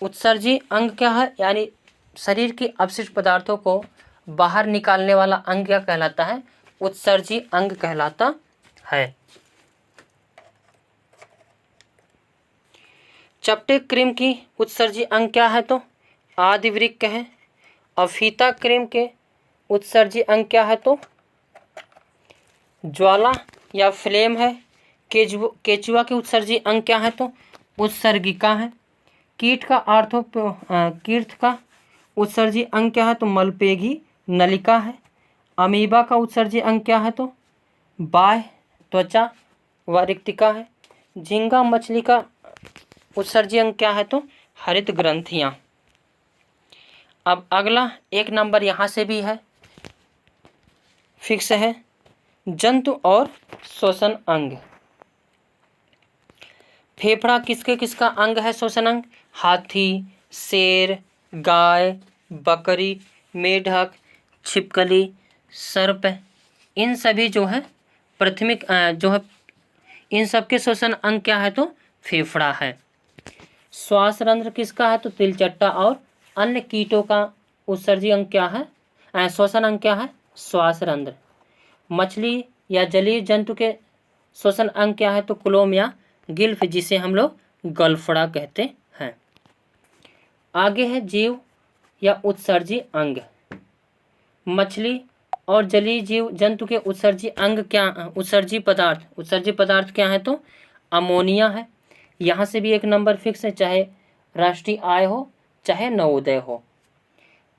उत्सर्जी अंग क्या है, यानी शरीर के अपशिष्ट पदार्थों को बाहर निकालने वाला अंग क्या कहलाता है, उत्सर्जी अंग कहलाता है। चपटे क्रीम की उत्सर्जी अंग क्या है तो आदिवृक्क है। और फीता क्रीम के उत्सर्जी अंग क्या है तो ज्वाला या फ्लेम है। केचुआ के उत्सर्जी अंग क्या है तो उत्सर्गिका है। कीट का उत्सर्जी अंग क्या है तो मलपेगी नलिका है। अमीबा का उत्सर्जी अंग क्या है तो बाह्य त्वचा व रिक्तिका है। झींगा मछली का उत्सर्जी अंग क्या है तो हरित ग्रंथियाँ। अब अगला एक नंबर यहाँ से भी है, फिक्स है। जंतु और श्वसन अंग। फेफड़ा किसका अंग है श्वसन अंग? हाथी, शेर, गाय, बकरी, मेढक, छिपकली, सर्प, इन सभी जो है प्राथमिक जो है इन सब के श्वसन अंग क्या है तो फेफड़ा है। श्वास रंध्र किसका है तो तिलचट्टा और अन्य कीटों का उत्सर्जी अंग क्या है, श्वसन अंग क्या है, श्वास रंध्र। मछली या जलीय जंतु के श्वसन अंग क्या है तो क्लोम या गिल्फ, जिसे हम लोग गलफड़ा कहते हैं। आगे है जीव या उत्सर्जी अंग। मछली और जलीय जीव जंतु के उत्सर्जी अंग क्या, उत्सर्जी पदार्थ क्या है तो अमोनिया है। यहाँ से भी एक नंबर फिक्स है, चाहे राष्ट्रीय आय हो चाहे नवोदय हो।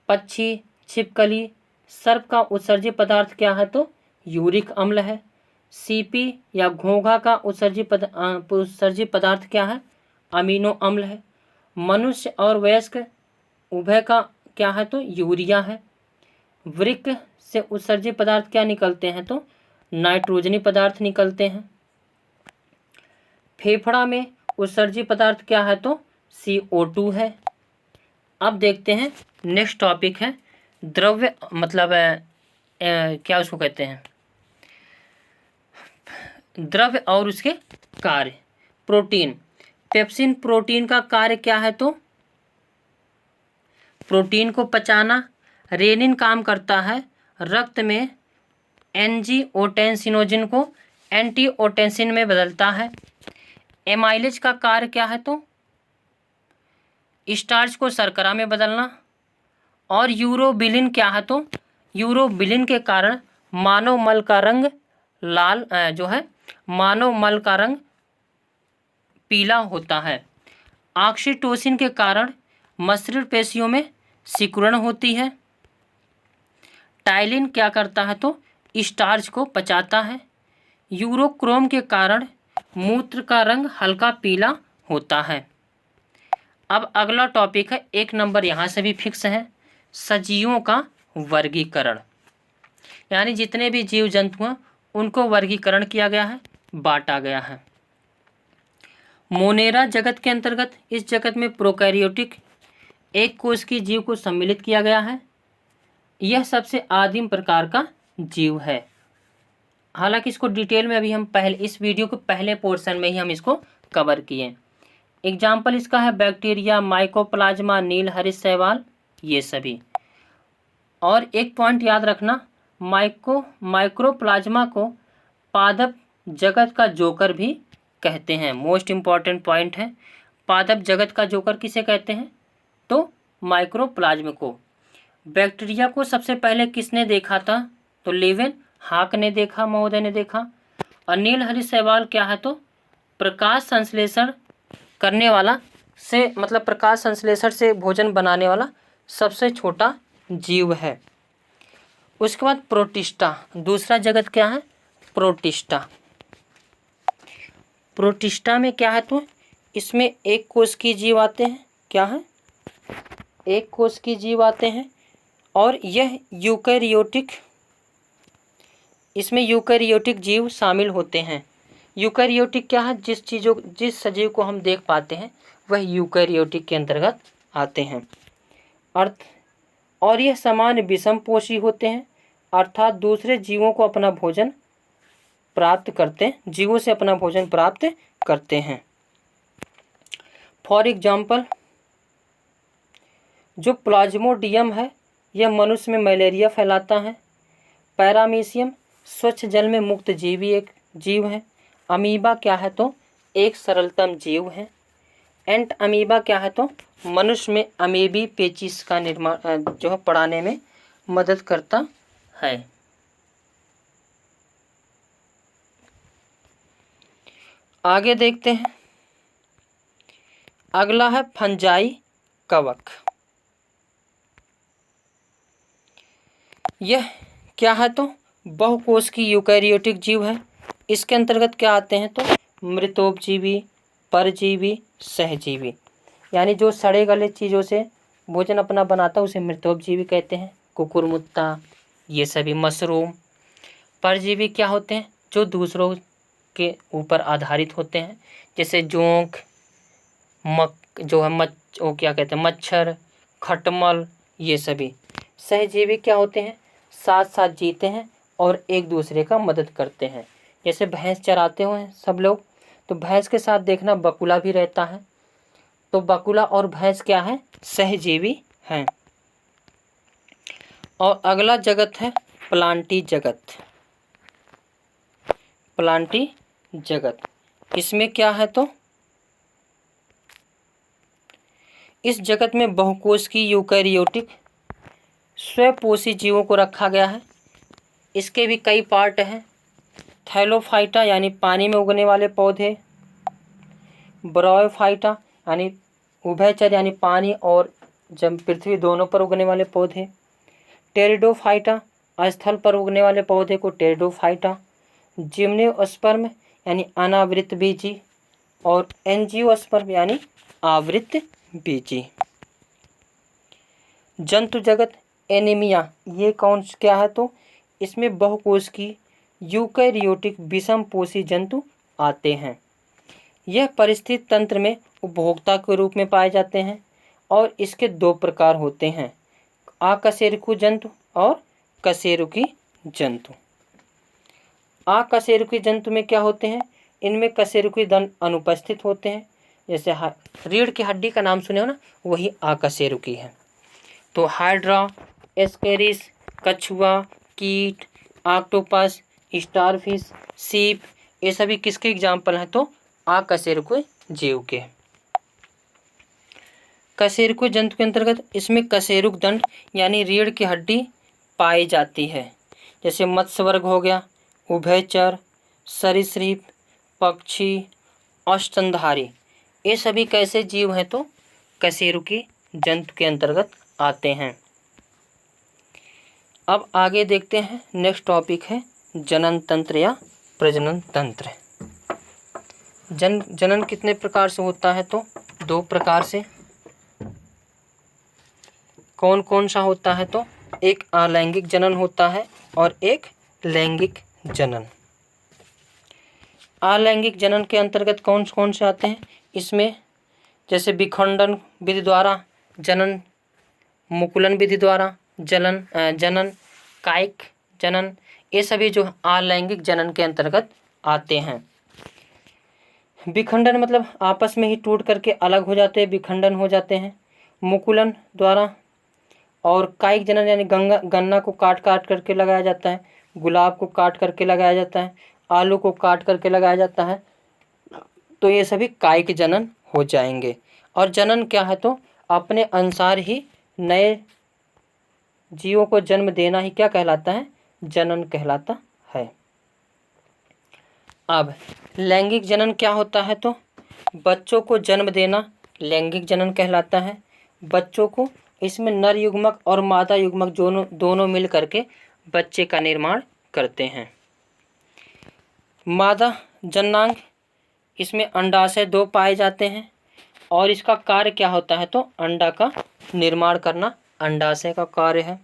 पक्षी, छिपकली, सर्प का उत्सर्जी पदार्थ क्या है तो यूरिक अम्ल है। सीपी या घोंघा का उत्सर्जी पदार्थ क्या है, अमीनो अम्ल है। मनुष्य और वयस्क उभय का क्या है तो यूरिया है। वृक्क से उत्सर्जी पदार्थ क्या निकलते हैं तो नाइट्रोजनी पदार्थ निकलते हैं। फेफड़ा में उत्सर्जी पदार्थ क्या है तो CO2 है। अब देखते हैं नेक्स्ट टॉपिक है द्रव्य, मतलब क्या उसको कहते हैं, द्रव्य और उसके कार्य। प्रोटीन। पेप्सिन प्रोटीन का कार्य क्या है तो प्रोटीन को पचाना। रेनिन काम करता है रक्त में एंजियोटेंसिनोजिन को एंटीओटेंसिन में बदलता है। एमाइलेज का कार्य क्या है तो स्टार्च को शर्करा में बदलना। और यूरोबिलिन क्या है तो यूरोबिलिन के कारण मानव मल का रंग लाल मानव मल का रंग पीला होता है। ऑक्सीटोसिन के कारण मांसपेशियों में सिकुड़न होती है। टाइलिन क्या करता है तो स्टार्च को पचाता है। यूरोक्रोम के कारण मूत्र का रंग हल्का पीला होता है। अब अगला टॉपिक है, एक नंबर यहाँ से भी फिक्स है, सजीवों का वर्गीकरण। यानी जितने भी जीव जंतु हैं उनको वर्गीकरण किया गया है, बांटा गया है। मोनेरा जगत के अंतर्गत इस जगत में प्रोकैरियोटिक एक कोष की जीव को सम्मिलित किया गया है। यह सबसे आदिम प्रकार का जीव है। हालांकि इसको डिटेल में अभी हम इस वीडियो के पहले पोर्शन में ही हम इसको कवर किए। एग्जाम्पल इसका है बैक्टीरिया, माइकोप्लाज्मा, नील हरित शैवाल, ये सभी। और एक पॉइंट याद रखना, माइक्रोप्लाज्मा को पादप जगत का जोकर भी कहते हैं। मोस्ट इम्पॉर्टेंट पॉइंट है, पादप जगत का जोकर किसे कहते हैं तो माइक्रोप्लाज्म को। बैक्टीरिया को सबसे पहले किसने देखा था? तो लेवेन हाक ने देखा, महोदय ने देखा। और नीलहरी शैवाल क्या है? तो प्रकाश संश्लेषण करने वाला से मतलब प्रकाश संश्लेषण से भोजन बनाने वाला सबसे छोटा जीव है। उसके बाद प्रोटिस्टा, दूसरा जगत क्या है? प्रोटिस्टा। प्रोटिस्टा में क्या है? तो इसमें एक कोश की जीव आते हैं। क्या है? एक कोश की जीव आते हैं और यह यूकैरियोटिक, इसमें यूकैरियोटिक जीव शामिल होते हैं। यूकैरियोटिक क्या है? जिस सजीव को हम देख पाते हैं वह यूकैरियोटिक के अंतर्गत आते हैं। और यह समान विषमपोषी होते हैं, अर्थात दूसरे जीवों को अपना भोजन प्राप्त करते हैं, जीवों से अपना भोजन प्राप्त करते हैं। फॉर एग्जाम्पल, जो प्लाज्मोडियम है यह मनुष्य में मलेरिया फैलाता है। पैरामीशियम स्वच्छ जल में मुक्त जीवी एक जीव है। अमीबा क्या है? तो एक सरलतम जीव है। एंट अमीबा क्या है? तो मनुष्य में अमीबी पेचिस का निर्माण जो है पढ़ाने में मदद करता है। आगे देखते हैं, अगला है फंजाई कवक। यह क्या है? तो बहुकोश की यूकैरियोटिक जीव है। इसके अंतर्गत क्या आते हैं? तो मृतोपजीवी, परजीवी, सहजीवी, यानी जो सड़े गले चीज़ों से भोजन अपना बनाता है उसे मृतोपजीवी कहते हैं। कुकुरमुत्ता, ये सभी मशरूम। परजीवी क्या होते हैं? जो दूसरों के ऊपर आधारित होते हैं, जैसे जोंक, जो है वो क्या कहते हैं, मच्छर, खटमल, ये सभी। सहजीवी क्या होते हैं? साथ साथ जीते हैं और एक दूसरे का मदद करते हैं। जैसे भैंस चराते हुए सब लोग, तो भैंस के साथ देखना बकुला भी रहता है, तो बकुला और भैंस क्या है? सहजीवी हैं। और अगला जगत है प्लांटी जगत। प्लांटी जगत, इसमें क्या है? तो इस जगत में बहुकोश की यूकैरियोटिक स्वपोषी जीवों को रखा गया है। इसके भी कई पार्ट हैं। थैलोफाइटा यानी पानी में उगने वाले पौधे, ब्रायोफाइटा यानी उभयचर यानी पानी और जब पृथ्वी दोनों पर उगने वाले पौधे, टेरिडोफाइटा स्थल पर उगने वाले पौधे को टेरिडोफाइटा, जिम्नोस्पर्म यानी अनावृत बीजी और एंजियोस्पर्म यानी आवृत बीजी। जंतु जगत एनीमिया, ये क्या है? तो इसमें बहुकोश की यूकैरियोटिक विषमपोषी जंतु आते हैं। यह परिस्थिति तंत्र में उपभोक्ता के रूप में पाए जाते हैं और इसके दो प्रकार होते हैं, अकशेरुकी जंतु और कशेरुकी जंतु। अकशेरुकी जंतु में क्या होते हैं? इनमें कशेरुकी दंड अनुपस्थित होते हैं। जैसे रीढ़ की हड्डी का नाम सुने हो ना, वही अकशेरुकी है। तो हाइड्रा, एस्केरिस, कछुआ, कीट, ऑक्टोपस, स्टारफिश, सीप, ये सभी किसके एग्जाम्पल हैं? तो अकशेरुकी जीव के। कशेरुकी जंतु के अंतर्गत इसमें कशेरुक दंड यानी रीढ़ की हड्डी पाई जाती है। जैसे मत्स्य वर्ग हो गया, उभयचर, सरीसृप, पक्षी, स्तनधारी, ये सभी कैसे जीव हैं? तो कशेरुकी जंतु के अंतर्गत आते हैं। अब आगे देखते हैं, नेक्स्ट टॉपिक है जनन तंत्र या प्रजनन तंत्र। जनन कितने प्रकार से होता है? तो दो प्रकार से। कौन कौन सा होता है? तो एक अलैंगिक जनन होता है और एक लैंगिक जनन। अलैंगिक जनन के अंतर्गत कौन कौन से आते हैं? इसमें जैसे विखंडन विधि द्वारा जनन, मुकुलन विधि द्वारा जनन, कायिक जनन, ये सभी जो अलैंगिक जनन के अंतर्गत आते हैं। विखंडन मतलब आपस में ही टूट करके अलग हो जाते हैं, विखंडन हो जाते हैं। मुकुलन द्वारा, और कायिक जनन यानी गन्ना को काट काट करके लगाया जाता है, गुलाब को काट करके लगाया जाता है, आलू को काट करके लगाया जाता है, तो ये सभी कायिक जनन हो जाएंगे। और जनन क्या है? तो अपने अनुसार ही नए जीवों को जन्म देना ही क्या कहलाता है? जनन कहलाता है। अब लैंगिक जनन क्या होता है? तो बच्चों को जन्म देना लैंगिक जनन कहलाता है। बच्चों को इसमें नर युग्मक और मादा युग्मक दोनों मिल करके बच्चे का निर्माण करते हैं। मादा जननांग, इसमें अंडाशय 2 पाए जाते हैं और इसका कार्य क्या होता है? तो अंडा का निर्माण करना अंडाशय का कार्य है।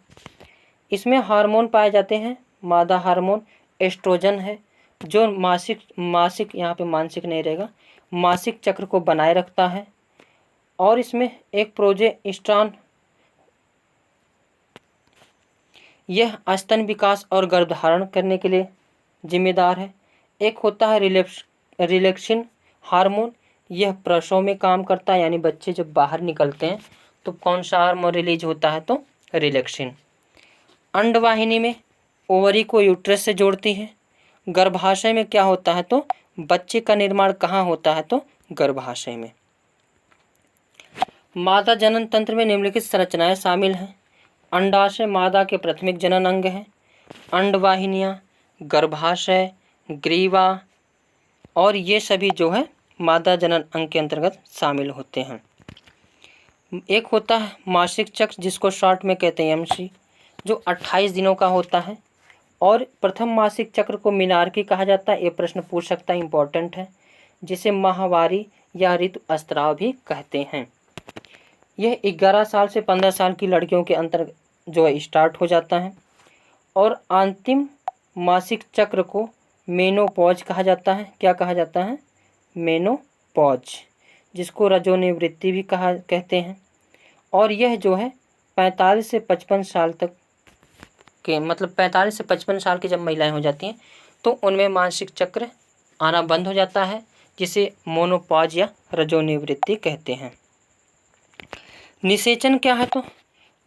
इसमें हार्मोन पाए जाते हैं। मादा हार्मोन एस्ट्रोजन है जो मासिक यहाँ पे मानसिक नहीं रहेगा, मासिक चक्र को बनाए रखता है। और इसमें एक प्रोजेस्टेरॉन, यह स्तन विकास और गर्भधारण करने के लिए जिम्मेदार है। एक होता है रिलैक्सिन हार्मोन, यह प्रसव में काम करता है, यानी बच्चे जब बाहर निकलते हैं तो कौन सा हार्मोन रिलीज होता है? तो रिलैक्सिन। अंडवाहिनी में ओवरी को यूट्रस से जोड़ती है। गर्भाशय में क्या होता है? तो बच्चे का निर्माण कहाँ होता है? तो गर्भाशय में। मादा जनन तंत्र में निम्नलिखित संरचनाएं शामिल हैं। अंडाशय मादा के प्राथमिक जनन अंग है। अंडवाहिनियाँ, गर्भाशय, ग्रीवा और ये सभी जो है मादा जनन अंग के अंतर्गत शामिल होते हैं। एक होता है मासिक चक्र, जिसको शॉर्ट में कहते हैं एमसी, जो 28 दिनों का होता है। और प्रथम मासिक चक्र को मीनार्की कहा जाता है। ये प्रश्न पूछ सकता है, इंपॉर्टेंट है। जिसे माहवारी या ऋतुस्राव भी कहते हैं। यह 11 साल से 15 साल की लड़कियों के अंतर्गत जो है स्टार्ट हो जाता है। और अंतिम मासिक चक्र को मेनोपॉज कहा जाता है। क्या कहा जाता है? मेनोपॉज, जिसको रजोनिवृत्ति भी कहते हैं। और यह जो है 45 से 55 साल तक के, मतलब 45 से 55 साल की जब महिलाएं हो जाती हैं तो उनमें मासिक चक्र आना बंद हो जाता है, जिसे मोनोपॉज या रजोनिवृत्ति कहते हैं। निषेचन क्या है? तो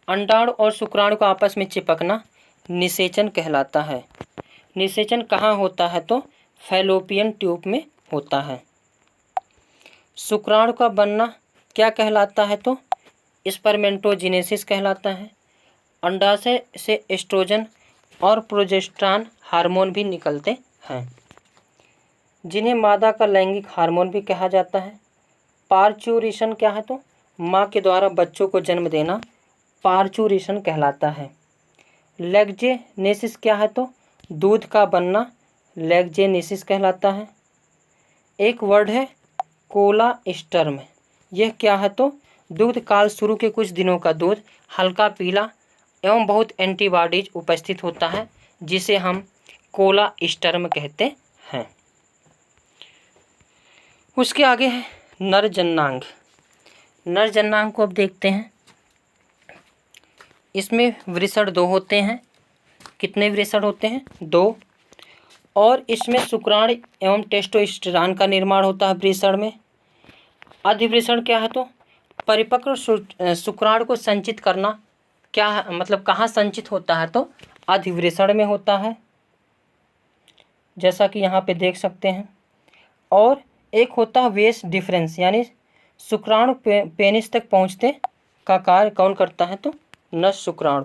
अंडाणु और शुक्राणु का आपस में चिपकना निषेचन कहलाता है। निषेचन कहाँ होता है? तो फैलोपियन ट्यूब में होता है। शुक्राणु का बनना क्या कहलाता है? तो स्पर्मेटोजेनेसिस कहलाता है। अंडाशय से एस्ट्रोजन और प्रोजेस्टेरॉन हार्मोन भी निकलते हैं, जिन्हें मादा का लैंगिक हार्मोन भी कहा जाता है। पार्चुरेशन क्या है? तो माँ के द्वारा बच्चों को जन्म देना पार्चुरेशन कहलाता है। लैक्टेनेसिस क्या है? तो दूध का बनना लैक्टेनेसिस कहलाता है। एक वर्ड है कोलास्टर्म, यह क्या है? तो दूध काल शुरू के कुछ दिनों का दूध हल्का पीला एवं बहुत एंटीबॉडीज उपस्थित होता है, जिसे हम कोलास्टर्म कहते हैं। उसके आगे है नर जननांग। नर जननांग को अब देखते हैं। इसमें वृषण 2 होते हैं। कितने वृषण होते हैं? 2। और इसमें शुक्राणु एवं टेस्टोस्टेरॉन का निर्माण होता है वृषण में। अधिवृषण क्या है? तो परिपक्व शुक्राणु को संचित करना, क्या है मतलब कहाँ संचित होता है? तो अधिवृषण में होता है, जैसा कि यहाँ पे देख सकते हैं। और एक होता है वेस डिफरेंस, यानी शुक्राणु पेनिस तक पहुँचते का कार्य कौन करता है? तो नर शुक्राणु।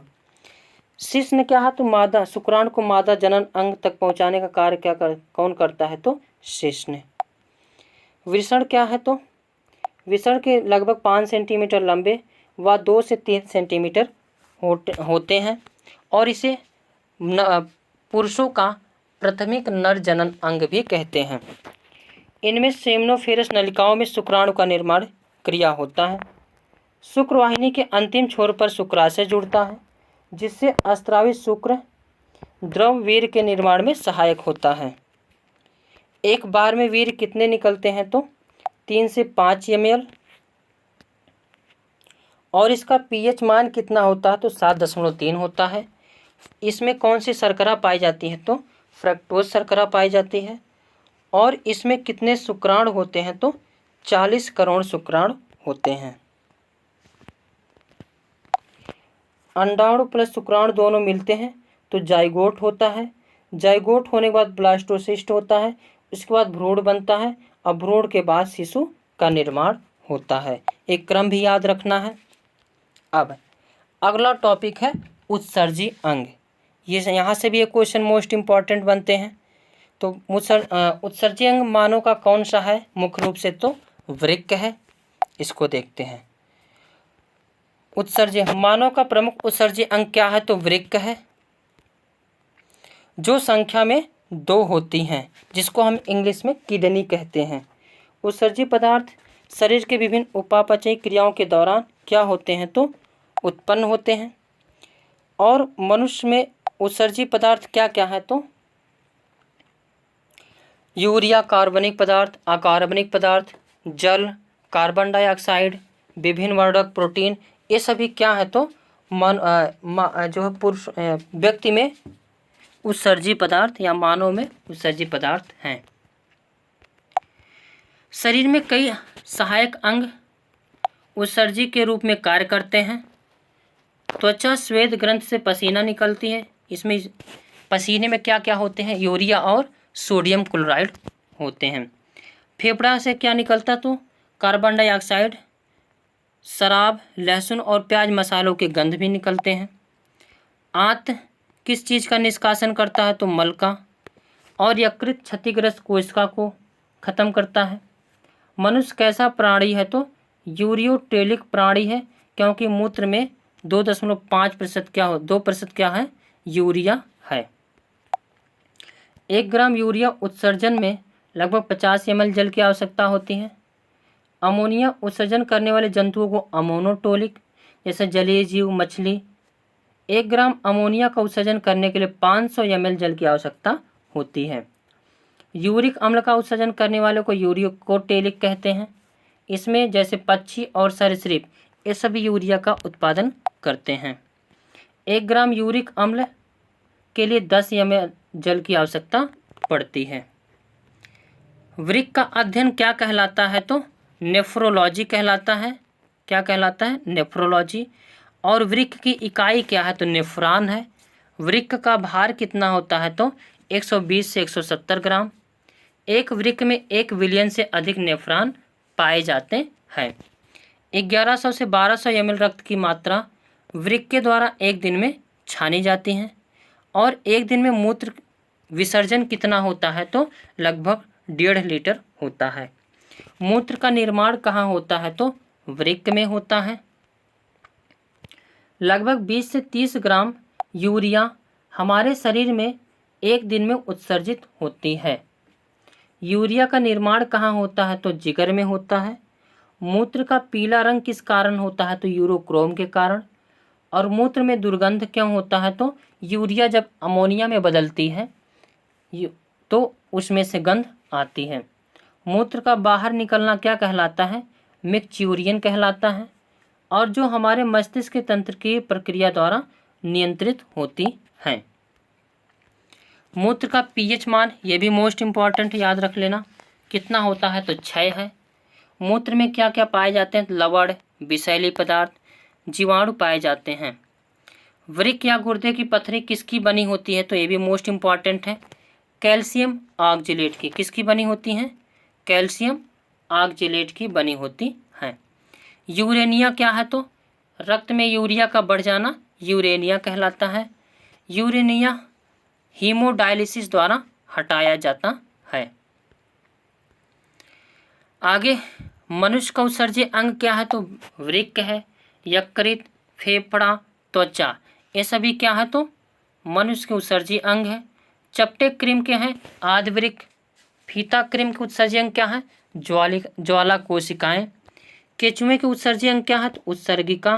शिश्न क्या है? तो मादा शुक्राणु को मादा जनन अंग तक पहुँचाने का कार्य कौन करता है? तो शिश्न। वृषण क्या है? तो वृषण के लगभग 5 सेंटीमीटर लंबे व 2 से 3 सेंटीमीटर होते हैं और इसे पुरुषों का प्राथमिक नर जनन अंग भी कहते हैं। इनमें सेमिनोफेरस नलिकाओं में शुक्राणु का निर्माण क्रिया होता है। शुक्रवाहिनी के अंतिम छोर पर शुक्राशय जुड़ता है, जिससे अस्रावित शुक्र द्रव वीर्य के निर्माण में सहायक होता है। एक बार में वीर्य कितने निकलते हैं? तो 3 से 5 ml। और इसका pH मान कितना होता है? तो 7.3 होता है। इसमें कौन सी शर्करा पाई जाती है? तो फ्रक्टोज शर्करा पाई जाती है। और इसमें कितने शुक्राणु होते हैं? तो 40 करोड़ शुक्राणु होते हैं। अंडाणु प्लस शुक्राणु दोनों मिलते हैं तो जाइगोट होता है। जाइगोट होने के बाद ब्लास्टोसिस्ट होता है, इसके बाद भ्रूण बनता है और भ्रूण के बाद शिशु का निर्माण होता है। एक क्रम भी याद रखना है। अब अगला टॉपिक है उत्सर्जी अंग। ये यहाँ से भी एक क्वेश्चन मोस्ट इम्पॉर्टेंट बनते हैं। तो उत्सर्जी अंग मानव का कौन सा है? मुख्य रूप से तो वृक्क है। इसको देखते हैं। उत्सर्जी मानव का प्रमुख उत्सर्जी अंग क्या है? तो वृक्क है, जो संख्या में 2 होती हैं, जिसको हम इंग्लिश में किडनी कहते हैं। उत्सर्जी पदार्थ शरीर के विभिन्न उपापचयी क्रियाओं के दौरान क्या होते हैं? तो उत्पन्न होते हैं। और मनुष्य में उत्सर्जी पदार्थ क्या क्या है? तो यूरिया, कार्बनिक पदार्थ, अकार्बनिक पदार्थ, जल, कार्बन डाइऑक्साइड, विभिन्न वर्णक प्रोटीन, ये सभी क्या है? तो जो है पुरुष व्यक्ति में उत्सर्जी पदार्थ या मानव में उत्सर्जी पदार्थ हैं। शरीर में कई सहायक अंग उत्सर्जी के रूप में कार्य करते हैं। त्वचा श्वेत ग्रंथि से पसीना निकलती है। इसमें पसीने में क्या क्या होते हैं? यूरिया और सोडियम क्लोराइड होते हैं। फेफड़ा से क्या निकलता? तो कार्बन डाइऑक्साइड, शराब, लहसुन और प्याज मसालों के गंध भी निकलते हैं। आंत किस चीज़ का निष्कासन करता है? तो मल का। और यकृत क्षतिग्रस्त कोशिका को खत्म करता है। मनुष्य कैसा प्राणी है? तो यूरियोटेलिक प्राणी है, क्योंकि मूत्र में 2.5% 2% क्या है? यूरिया है। 1 ग्राम यूरिया उत्सर्जन में लगभग 50 ml जल की आवश्यकता होती है। अमोनिया उत्सर्जन करने वाले जंतुओं को अमोनोटोलिक, जैसे जलीय जीव, मछली। 1 ग्राम अमोनिया का उत्सर्जन करने के लिए 500 ml जल की आवश्यकता होती है। यूरिक अम्ल का उत्सर्जन करने वाले को यूरियोटेलिक कहते हैं। इसमें जैसे पक्षी और सरीसृप, ये सभी यूरिया का उत्पादन करते हैं। 1 ग्राम यूरिक अम्ल के लिए 10 ml जल की आवश्यकता पड़ती है। वृक्क का अध्ययन क्या कहलाता है? तो नेफ्रोलॉजी कहलाता है। क्या कहलाता है? नेफ्रोलॉजी। और वृक्क की इकाई क्या है? तो नेफ्रॉन है। वृक्क का भार कितना होता है? तो 120 से 170 ग्राम। एक वृक्क में 1 बिलियन से अधिक नेफ्रॉन पाए जाते हैं। 1100 से 1200 ml रक्त की मात्रा वृक्क के द्वारा एक दिन में छानी जाती है। और एक दिन में मूत्र विसर्जन कितना होता है? तो लगभग 1.5 लीटर होता है। मूत्र का निर्माण कहाँ होता है? तो वृक्क में होता है। लगभग 20 से 30 ग्राम यूरिया हमारे शरीर में एक दिन में उत्सर्जित होती है। यूरिया का निर्माण कहाँ होता है? तो जिगर में होता है। मूत्र का पीला रंग किस कारण होता है? तो यूरोक्रोम के कारण। और मूत्र में दुर्गंध क्यों होता है? तो यूरिया जब अमोनिया में बदलती है तो उसमें से गंध आती है। मूत्र का बाहर निकलना क्या कहलाता है? मिक्चूरियन कहलाता है। और जो हमारे मस्तिष्क के तंत्र की प्रक्रिया द्वारा नियंत्रित होती हैं। मूत्र का पीएच मान, ये भी मोस्ट इम्पॉर्टेंट, याद रख लेना, कितना होता है? तो 6 है। मूत्र में क्या क्या पाए जाते हैं? लवण, विषैली पदार्थ, जीवाणु पाए जाते हैं। वृक्क या गुर्दे की पथरी किसकी बनी होती है? तो ये भी मोस्ट इम्पॉर्टेंट है। कैल्शियम ऑक्जेलेट की। किसकी बनी होती हैं? कैल्शियम ऑक्जेलेट की बनी होती हैं। यूरेनिया क्या है? तो रक्त में यूरिया का बढ़ जाना यूरेनिया कहलाता है। यूरेनिया हीमोडायलिसिस द्वारा हटाया जाता है। आगे मनुष्य का उत्सर्जी अंग क्या है? तो वृक्क है। यकृत, फेफड़ा, त्वचा, ये सभी क्या है? तो मनुष्य के उत्सर्जी अंग है। चपटे कृमि के हैं आदिवृक्क। फीता कृमि के उत्सर्जी अंग क्या है? ज्वाला कोशिकाएं। केचुए के उत्सर्जी अंग क्या है? तो उत्सर्गिका।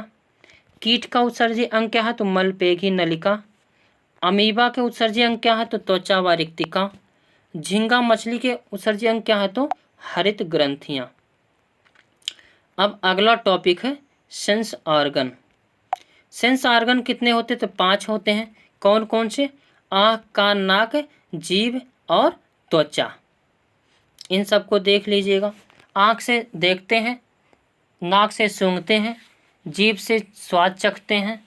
कीट का उत्सर्जी अंग क्या है? तो मलपेघी नलिका। अमीबा के उत्सर्जी अंग क्या है? तो त्वचा व रिक्तिका। झींगा मछली के उत्सर्जी अंग क्या है? तो हरित ग्रंथियां। अब अगला टॉपिक है सेंस ऑर्गन। सेंस ऑर्गन कितने होते? तो 5 होते हैं। कौन कौन से? आँख, कान, नाक, जीभ और त्वचा। इन सबको देख लीजिएगा। आँख से देखते हैं, नाक से सूंघते हैं, जीभ से स्वाद चखते हैं,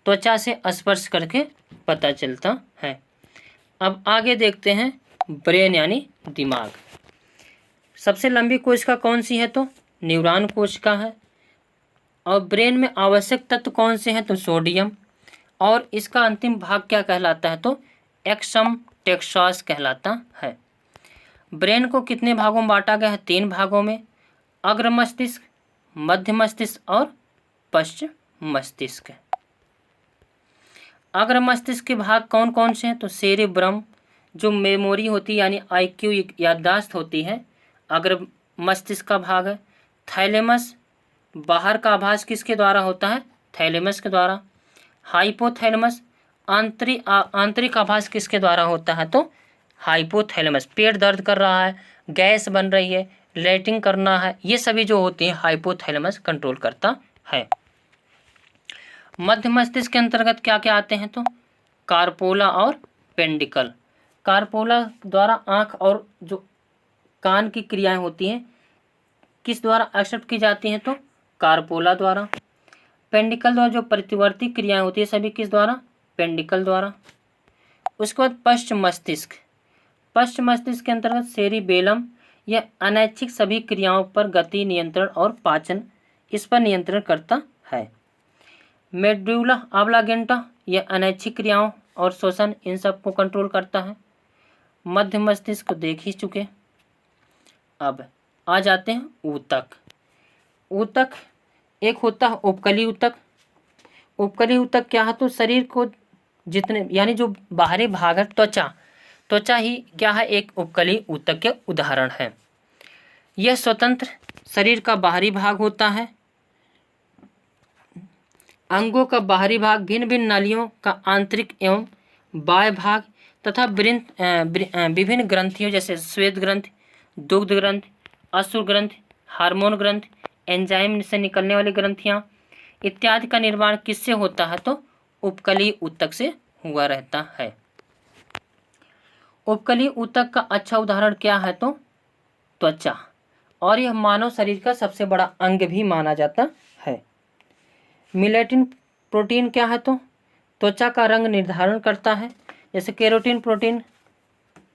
त्वचा से स्पर्श करके पता चलता है। अब आगे देखते हैं ब्रेन यानी दिमाग। सबसे लंबी कोशिका कौन सी है? तो न्यूरॉन कोशिका है। और ब्रेन में आवश्यक तत्व कौन से हैं? तो सोडियम, और इसका अंतिम भाग क्या कहलाता है तो एक्सम टेक्सास कहलाता है। ब्रेन को कितने भागों में बांटा गया है? 3 भागों में, अग्र मस्तिष्क, मध्य मस्तिष्क और पश्च मस्तिष्क। अग्र मस्तिष्क के भाग कौन कौन से हैं तो सेरेब्रम जो मेमोरी होती है यानी आईक्यू याददाश्त होती है, अग्र मस्तिष्क का भाग है। थैलेमस, बाहर का आभास किसके द्वारा होता है? थैलेमस के द्वारा। हाइपोथैलेमस, आंतरिक आभास किसके द्वारा होता है तो हाइपोथैलेमस। पेट दर्द कर रहा है, गैस बन रही है, लेटिंग करना है, ये सभी जो होती हैं हाइपोथैलेमस कंट्रोल करता है। मध्य मस्तिष्क के अंतर्गत क्या क्या आते हैं तो कार्पोला और पेंडिकल। कार्पोला द्वारा आँख और जो कान की क्रियाएं होती हैं किस द्वारा एक्सेप्ट की जाती हैं तो कार्पोला द्वारा। पेंडिकल द्वारा जो प्रतिवर्ती क्रियाएं होती है सभी किस द्वारा? पेंडिकल द्वारा। उसके बाद पश्च मस्तिष्क। पश्च मस्तिष्क के अंतर्गत सेरिबेलम, यह अनैच्छिक सभी क्रियाओं पर गति नियंत्रण और पाचन इस पर नियंत्रण करता है। मेडुला ऑब्लांगेटा, यह अनैच्छिक क्रियाओं और श्वसन इन सब को कंट्रोल करता है। मध्य मस्तिष्क को देख ही चुके। अब आ जाते हैं ऊतक। ऊतक एक होता है उपकली ऊतक। उपकली ऊतक क्या है तो शरीर को जितने यानी जो बाहरी भाग है त्वचा ही क्या है एक उपकली ऊतक के उदाहरण है। यह स्वतंत्र शरीर का बाहरी भाग होता है। अंगों का बाहरी भाग भिन्न भिन्न नालियों का आंतरिक एवं बाह्य भाग तथा विभिन्न ग्रंथियों जैसे श्वेत ग्रंथि, दुग्ध ग्रंथि, अश्रु ग्रंथि, हार्मोन ग्रंथि, एंजाइम से निकलने वाली ग्रंथियां इत्यादि का निर्माण किससे होता है तो उपकली ऊतक से हुआ रहता है। उपकली ऊतक का अच्छा उदाहरण क्या है तो त्वचा, और यह मानव शरीर का सबसे बड़ा अंग भी माना जाता है। मिलेटिन प्रोटीन क्या है तो त्वचा का रंग निर्धारण करता है। जैसे केरोटिन प्रोटीन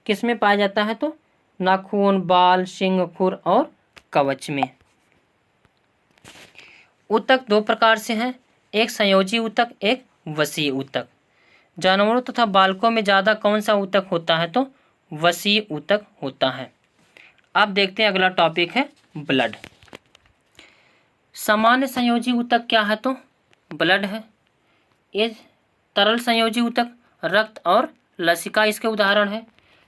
किस में पाया जाता है तो नाखून, बाल, सींग, खुर और कवच में। ऊतक 2 प्रकार से हैं, एक संयोजी ऊतक, एक वसीय ऊतक। जानवरों तथा बालकों में ज़्यादा कौन सा ऊतक होता है तो वसीय ऊतक होता है। अब देखते हैं अगला टॉपिक है ब्लड। सामान्य संयोजी ऊतक क्या है तो ब्लड है। ये तरल संयोजी ऊतक रक्त और लसिका इसके उदाहरण है।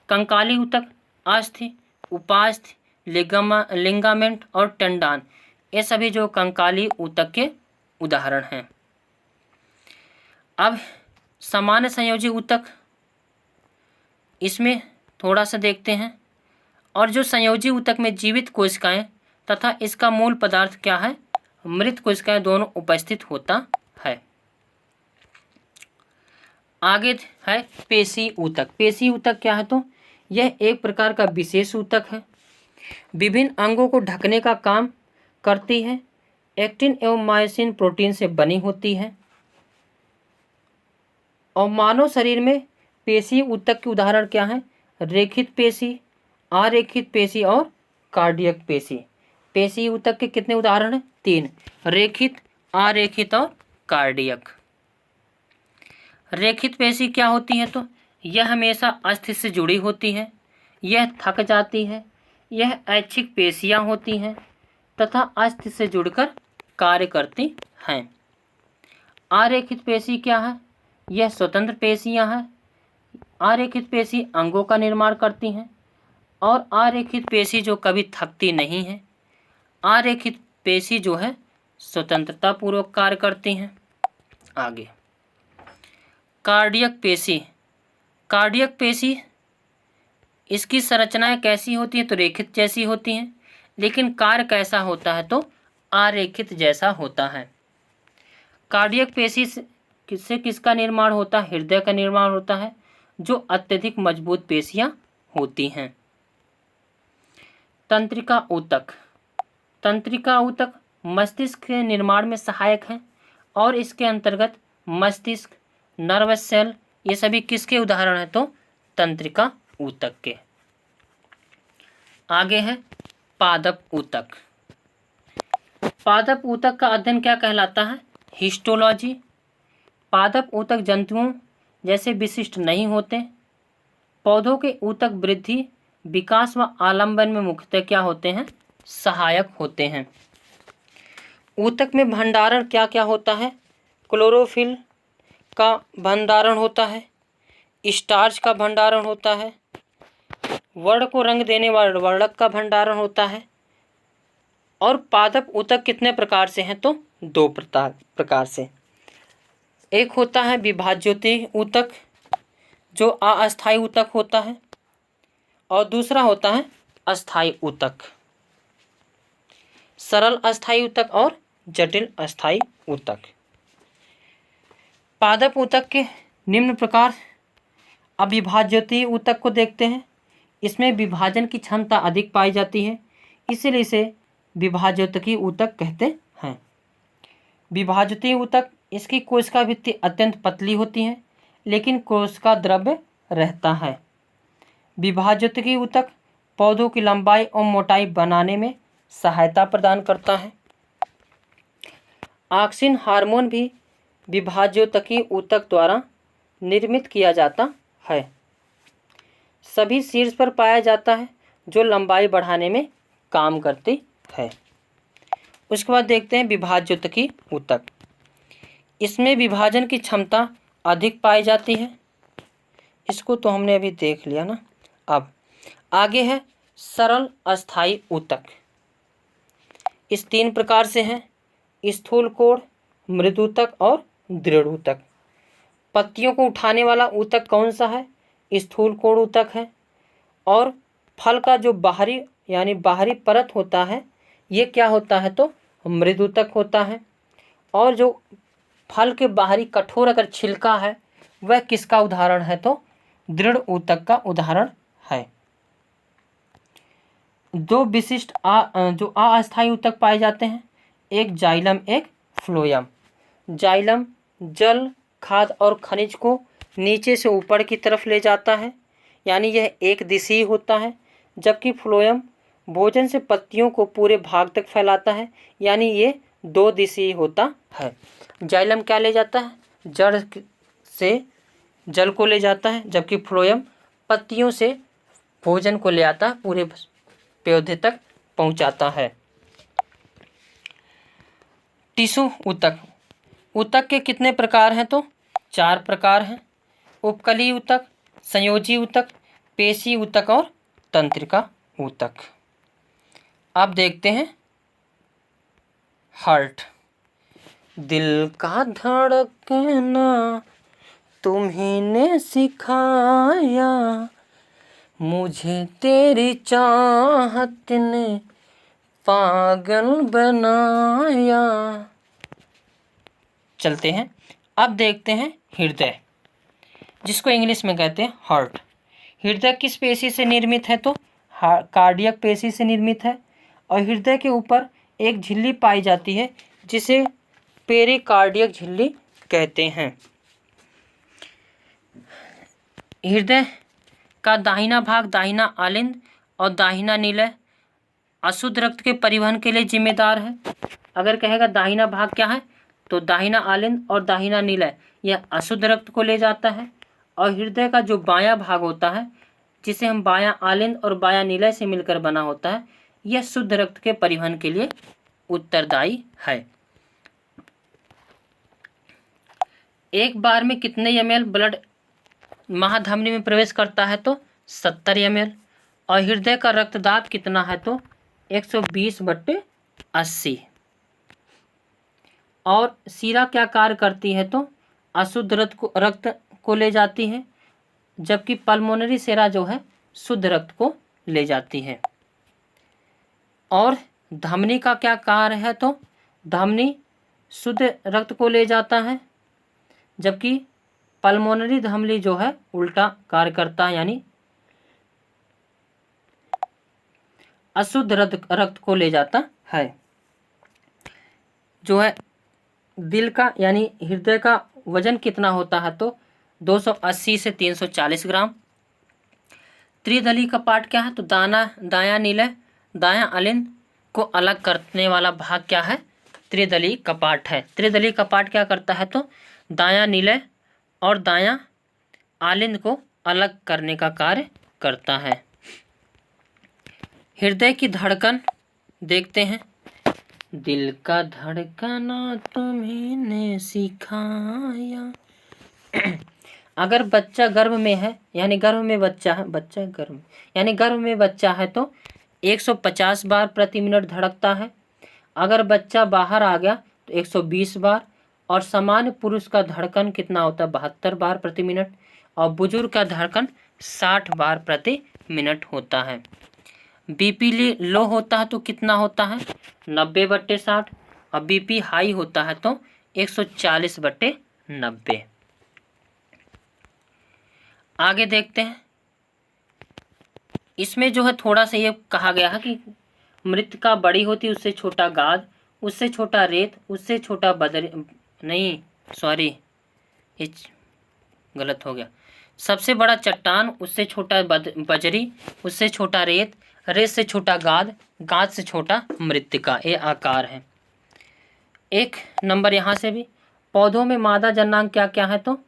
कंकाली ऊतक अस्थि, उपास्थि, लिगामेंट और टेंडान ये सभी जो कंकाली ऊतक के उदाहरण हैं। अब सामान्य संयोजी ऊतक इसमें थोड़ा सा देखते हैं। और जो संयोजी ऊतक में जीवित कोशिकाएं तथा इसका मूल पदार्थ क्या है मृत कोशिकाएं दोनों उपस्थित होता है। आगे है पेशी ऊतक। पेशी ऊतक क्या है तो यह एक प्रकार का विशेष ऊतक है, विभिन्न अंगों को ढकने का काम करती है, एक्टिन एवं मायोसिन प्रोटीन से बनी होती है। और मानव शरीर में पेशी ऊतक के उदाहरण क्या हैं? रेखित पेशी, अरेखित पेशी और कार्डियक पेशी। पेशी ऊतक के कितने उदाहरण हैं? 3, रेखित, अरेखित और कार्डियक। रेखित पेशी क्या होती है तो यह हमेशा अस्थि से जुड़ी होती है, यह थक जाती है, यह ऐच्छिक पेशियां होती हैं तथा अस्थि से जुड़कर कार्य करती हैं। अरेखित पेशी क्या है? यह स्वतंत्र पेशियां हैं। अरेखित पेशी अंगों का निर्माण करती हैं और अरेखित पेशी जो कभी थकती नहीं है। अरेखित पेशी जो है स्वतंत्रता पूर्वक कार्य करती हैं। आगे कार्डियक पेशी। कार्डियक पेशी इसकी संरचनाएं कैसी होती है तो रेखित जैसी होती हैं, लेकिन कार्य कैसा होता है तो अरेखित जैसा होता है। कार्डियक पेशी से किसका निर्माण होता है? हृदय का निर्माण होता है, जो अत्यधिक मजबूत पेशियां होती हैं। तंत्रिका ऊतक। तंत्रिका ऊतक मस्तिष्क के निर्माण में सहायक हैं और इसके अंतर्गत मस्तिष्क, नर्वस सेल ये सभी किसके उदाहरण हैं तो तंत्रिका ऊतक के। आगे है पादप ऊतक। पादप ऊतक का अध्ययन क्या कहलाता है? हिस्टोलॉजी। पादप ऊतक जंतुओं जैसे विशिष्ट नहीं होते। पौधों के ऊतक वृद्धि, विकास व आलंबन में मुख्यतः क्या होते हैं? सहायक होते हैं। ऊतक में भंडारण क्या क्या होता है? क्लोरोफिल का भंडारण होता है, स्टार्च का भंडारण होता है, वर्ण को रंग देने वाले वर्णक का भंडारण होता है। और पादप ऊतक कितने प्रकार से हैं? तो 2 प्रकार से। एक होता है विभाज्योति ऊतक जो अस्थायी ऊतक होता है, और दूसरा होता है अस्थायी ऊतक, सरल अस्थायी ऊतक और जटिल अस्थायी ऊतक। पादप ऊतक के निम्न प्रकार। अविभाज्योति ऊतक को देखते हैं। इसमें विभाजन की क्षमता अधिक पाई जाती है, इसलिए इसे विभाज्योतिकी ऊतक कहते हैं। विभाज्योति ऊतक, इसकी कोशिका भित्ति अत्यंत पतली होती है, लेकिन कोशिका द्रव्य रहता है। विभाज्योतिकी ऊतक पौधों की लंबाई और मोटाई बनाने में सहायता प्रदान करता है। ऑक्सिन हार्मोन भी विभाज्योतिकी ऊतक द्वारा निर्मित किया जाता है। सभी शीर्ष पर पाया जाता है जो लंबाई बढ़ाने में काम करती है। उसके बाद देखते हैं विभाज्योतिकी ऊतक। इसमें विभाजन की क्षमता अधिक पाई जाती है। इसको तो हमने अभी देख लिया ना। अब आगे है सरल अस्थायी ऊतक। इस 3 प्रकार से हैं: स्थूल कोण, मृदूतक और दृढ़ ऊतक। पत्तियों को उठाने वाला ऊतक कौन सा है? स्थूल कोण ऊतक है। और फल का जो बाहरी यानी बाहरी परत होता है, ये क्या होता है? तो मृदूतक होता है। और जो फल के बाहरी कठोर अगर छिलका है, वह किसका उदाहरण है? तो दृढ़ ऊतक का उदाहरण है। 2 विशिष्ट जो अस्थायी ऊतक पाए जाते हैं, एक जाइलम, एक फ्लोएम। जाइलम जल, खाद और खनिज को नीचे से ऊपर की तरफ ले जाता है, यानी यह एक दिशीय होता है, जबकि फ्लोएम भोजन से पत्तियों को पूरे भाग तक फैलाता है, यानी ये 2 दिशीय होता है। जाइलम क्या ले जाता है? जड़ से जल को ले जाता है, जबकि फ्लोएम पत्तियों से भोजन को ले आता है, पूरे पौधे तक पहुंचाता है। टिश्यू ऊतक। ऊतक के कितने प्रकार हैं? तो 4 प्रकार हैं: उपकली ऊतक, संयोजी ऊतक, पेशी ऊतक और तंत्रिका ऊतक। अब देखते हैं हार्ट। दिल का धड़कना तुम्ही ने सिखाया, मुझे तेरी चाहत ने पागल बनाया। चलते हैं। अब देखते हैं हृदय, जिसको इंग्लिश में कहते हैं हार्ट। हृदय किस पेशी से निर्मित है? तो कार्डियक पेशी से निर्मित है। और हृदय के ऊपर एक झिल्ली पाई जाती है, जिसे पेरिकार्डियक झिल्ली कहते हैं। हृदय का दाहिना भाग, दाहिना आलिंद और दाहिना निलय अशुद्ध रक्त के परिवहन के लिए जिम्मेदार है। अगर कहेगा दाहिना भाग क्या है, तो दाहिना आलिंद और दाहिना निलय यह अशुद्ध रक्त को ले जाता है। और हृदय का जो बायां भाग होता है, जिसे हम बायां आलिंद और बायां निलय से मिलकर बना होता है, यह शुद्ध रक्त के परिवहन के लिए उत्तरदायी है। एक बार में कितने ml ब्लड महाधमनी में प्रवेश करता है? तो 70 ml। और हृदय का रक्तदाब कितना है? तो 120/80। और शिरा क्या कार्य करती है? तो अशुद्ध रक्त को ले जाती है, जबकि पल्मोनरी शिरा जो है शुद्ध रक्त को ले जाती है। और धमनी का क्या कार्य है? तो धमनी शुद्ध रक्त को ले जाता है, जबकि पल्मोनरी धमनी जो है उल्टा कार्य करता है, यानी अशुद्ध रक्त को ले जाता है। जो है दिल का यानी हृदय का वजन कितना होता है? तो 280 से 340 ग्राम। त्रिदली कपाट क्या है? तो दायां निलय, दायां आलिंद को अलग करने वाला भाग क्या है? त्रिदली कपाट है। त्रिदली कपाट क्या करता है? तो दायां निलय और दायां आलिंद को अलग करने का कार्य करता है। हृदय की धड़कन देखते हैं। दिल का धड़कना तुम्हीं ने सिखाया। अगर बच्चा गर्भ में है यानी गर्भ में बच्चा है, बच्चा गर्भ यानी गर्भ में बच्चा है तो 150 बार प्रति मिनट धड़कता है। अगर बच्चा बाहर आ गया तो 120 बार। और सामान्य पुरुष का धड़कन कितना होता है? 72 बार प्रति मिनट। और बुजुर्ग का धड़कन 60 बार प्रति मिनट होता है। बीपी लो होता है तो कितना होता है? 90/60। और बीपी हाई होता है तो 140/90। आगे देखते हैं। इसमें जो है थोड़ा सा ये कहा गया है कि मृत्तिका बड़ी होती है, उससे छोटा गाद, उससे छोटा रेत, उससे छोटा ये गलत हो गया। सबसे बड़ा चट्टान, उससे छोटा बजरी, उससे छोटा रेत, रेत से छोटा गाद, गाद से छोटा मृत्तिका। ये आकार है। एक नंबर यहाँ से भी। पौधों में मादा जनांग क्या क्या है? तो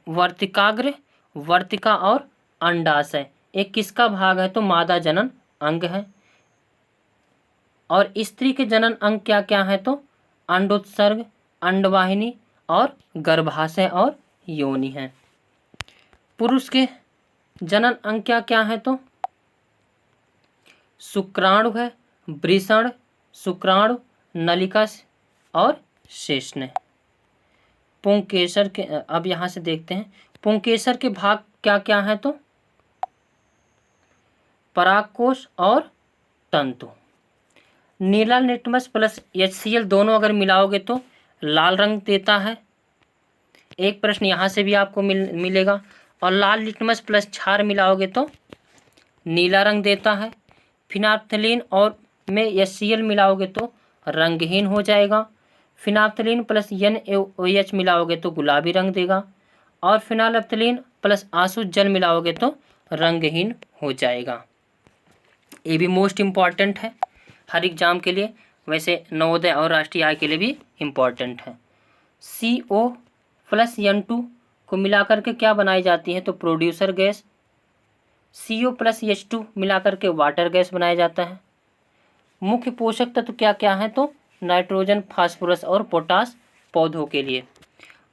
वर्तिकाग्र, वर्तिका और अंडाशय। एक किसका भाग है? तो मादा जनन अंग है। और स्त्री के जनन अंग क्या क्या है? तो अंडोत्सर्ग, अंडवाहिनी और गर्भाशय और योनि है। पुरुष के जनन अंग क्या क्या है? तो शुक्राणु है, वृषण, शुक्राणु, नलिका और शेषण। पुंकेसर के, अब यहाँ से देखते हैं पुंकेसर के भाग क्या क्या है? तो परागकोश और तंतु। नीला लिटमस प्लस HCl दोनों अगर मिलाओगे तो लाल रंग देता है। एक प्रश्न यहाँ से भी आपको मिलेगा। और लाल लिटमस प्लस क्षार मिलाओगे तो नीला रंग देता है। फिनाप्थलीन और में HCl मिलाओगे तो रंगहीन हो जाएगा। फिनाप्थलीन प्लस NaOH मिलाओगे तो गुलाबी रंग देगा। और फिनाल्फ्थलीन प्लस आंसू जल मिलाओगे तो रंगहीन हो जाएगा। ये भी मोस्ट इम्पॉर्टेंट है हर एग्जाम के लिए, वैसे नवोदय और राष्ट्रीय आय के लिए भी इम्पॉर्टेंट है। CO प्लस N2 को मिलाकर के क्या बनाई जाती है? तो producer gas. CO plus H2 मिलाकर के वाटर गैस बनाया जाता है। मुख्य पोषक तत्व क्या क्या है? तो नाइट्रोजन, फास्फोरस और पोटास पौधों के लिए।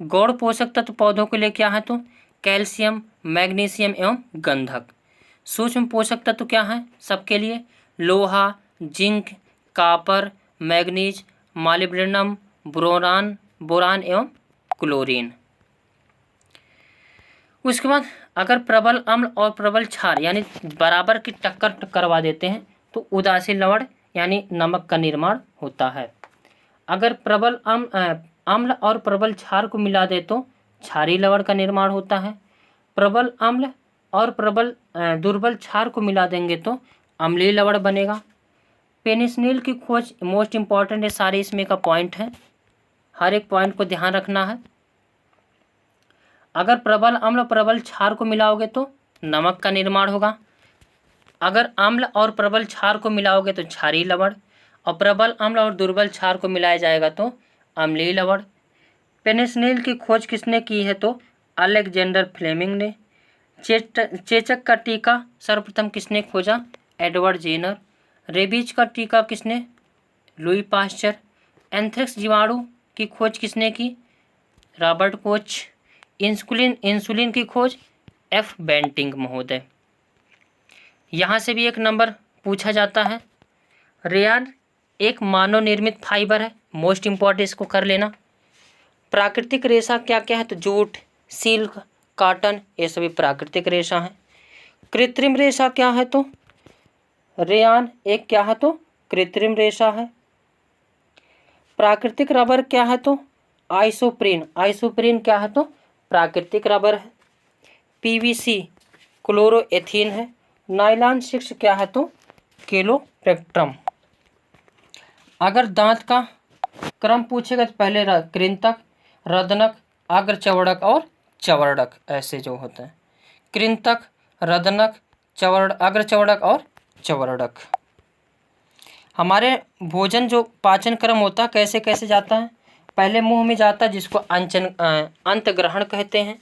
गौण पोषक तत्व पौधों के लिए क्या है? तो कैल्शियम, मैग्नीशियम एवं गंधक। सूक्ष्म पोषक तत्व क्या है सबके लिए? लोहा, zinc, copper, manganese, molybdenum, boron एवं क्लोरीन। उसके बाद अगर प्रबल अम्ल और प्रबल क्षार यानी बराबर की टक्कर करवा देते हैं तो उदासीन लवण यानी नमक का निर्माण होता है। अगर प्रबल अम्ल और प्रबल क्षार को मिला दे तो क्षारीय लवण का निर्माण होता है। प्रबल अम्ल और प्रबल दुर्बल क्षार को मिला देंगे तो अम्लीय लवण बनेगा। पेनिसिलिन की खोज मोस्ट इम्पॉर्टेंट है, सारे इसमें का पॉइंट है, हर एक पॉइंट को ध्यान रखना है। अगर प्रबल अम्ल और प्रबल क्षार को मिलाओगे तो नमक का निर्माण होगा। अगर अम्ल और प्रबल क्षार को मिलाओगे तो क्षारीय लवण, और प्रबल अम्ल और दुर्बल क्षार को मिलाया जाएगा तो अम्लीय लवण। पेनिसिलिन की खोज किसने की है? तो अलेक्जेंडर फ्लेमिंग ने। चेचक का टीका सर्वप्रथम किसने खोजा? Edward Jenner. रेबीज का टीका किसने? Louis Pasteur. एंथ्रेक्स जीवाणु की खोज किसने की? Robert Koch. इंसुलिन की खोज F बेंटिंग महोदय। यहाँ से भी एक नंबर पूछा जाता है। रेयान एक मानव निर्मित फाइबर है, मोस्ट इम्पॉर्टेंट, इसको कर लेना। प्राकृतिक रेशा क्या क्या है? तो जूट, सिल्क, कॉटन, ये सभी प्राकृतिक रेशा हैं। कृत्रिम रेशा क्या है? तो रेयान एक क्या है? तो कृत्रिम रेशा है। प्राकृतिक रबर क्या है? तो आइसोप्रीन। आइसोप्रीन क्या है? तो प्राकृतिक रबर है। PVC क्लोरोएथीन है। नाइलॉन 6 क्या है? तो केलोपेक्ट्रम। अगर दांत का क्रम पूछेगा तो पहले कृंतक, रदनक, अग्रचवड़क और चवर्णक, ऐसे जो होते हैं कृंतक, रदनक, अग्रचवड़क और चवर्णक। हमारे भोजन जो पाचन क्रम होता है कैसे कैसे जाता है? पहले मुंह में जाता है जिसको अंतग्रहण कहते हैं,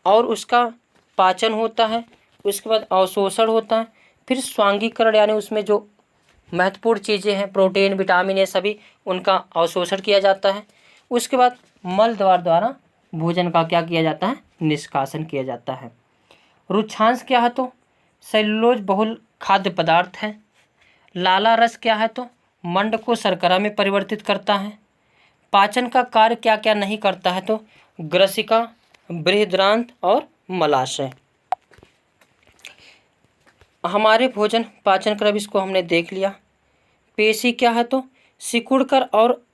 और उसका पाचन होता है, उसके बाद अवशोषण होता है, फिर स्वांगीकरण यानी उसमें जो महत्वपूर्ण चीज़ें हैं, प्रोटीन, विटामिन, ये सभी उनका अवशोषण किया जाता है। उसके बाद मल द्वारा भोजन का क्या किया जाता है, निष्कासन किया जाता है। रुक्षांश क्या है, तो सेलुलोज बहुल खाद्य पदार्थ है। लाला रस क्या है, तो मंड को शर्करा में परिवर्तित करता है। पाचन का कार्य क्या क्या नहीं करता है, तो ग्रसिका, बृहद्रांत और मलाशय। हमारे भोजन पाचन क्रम इसको हमने देख लिया। पेशी क्या है, तो सिकुड़कर और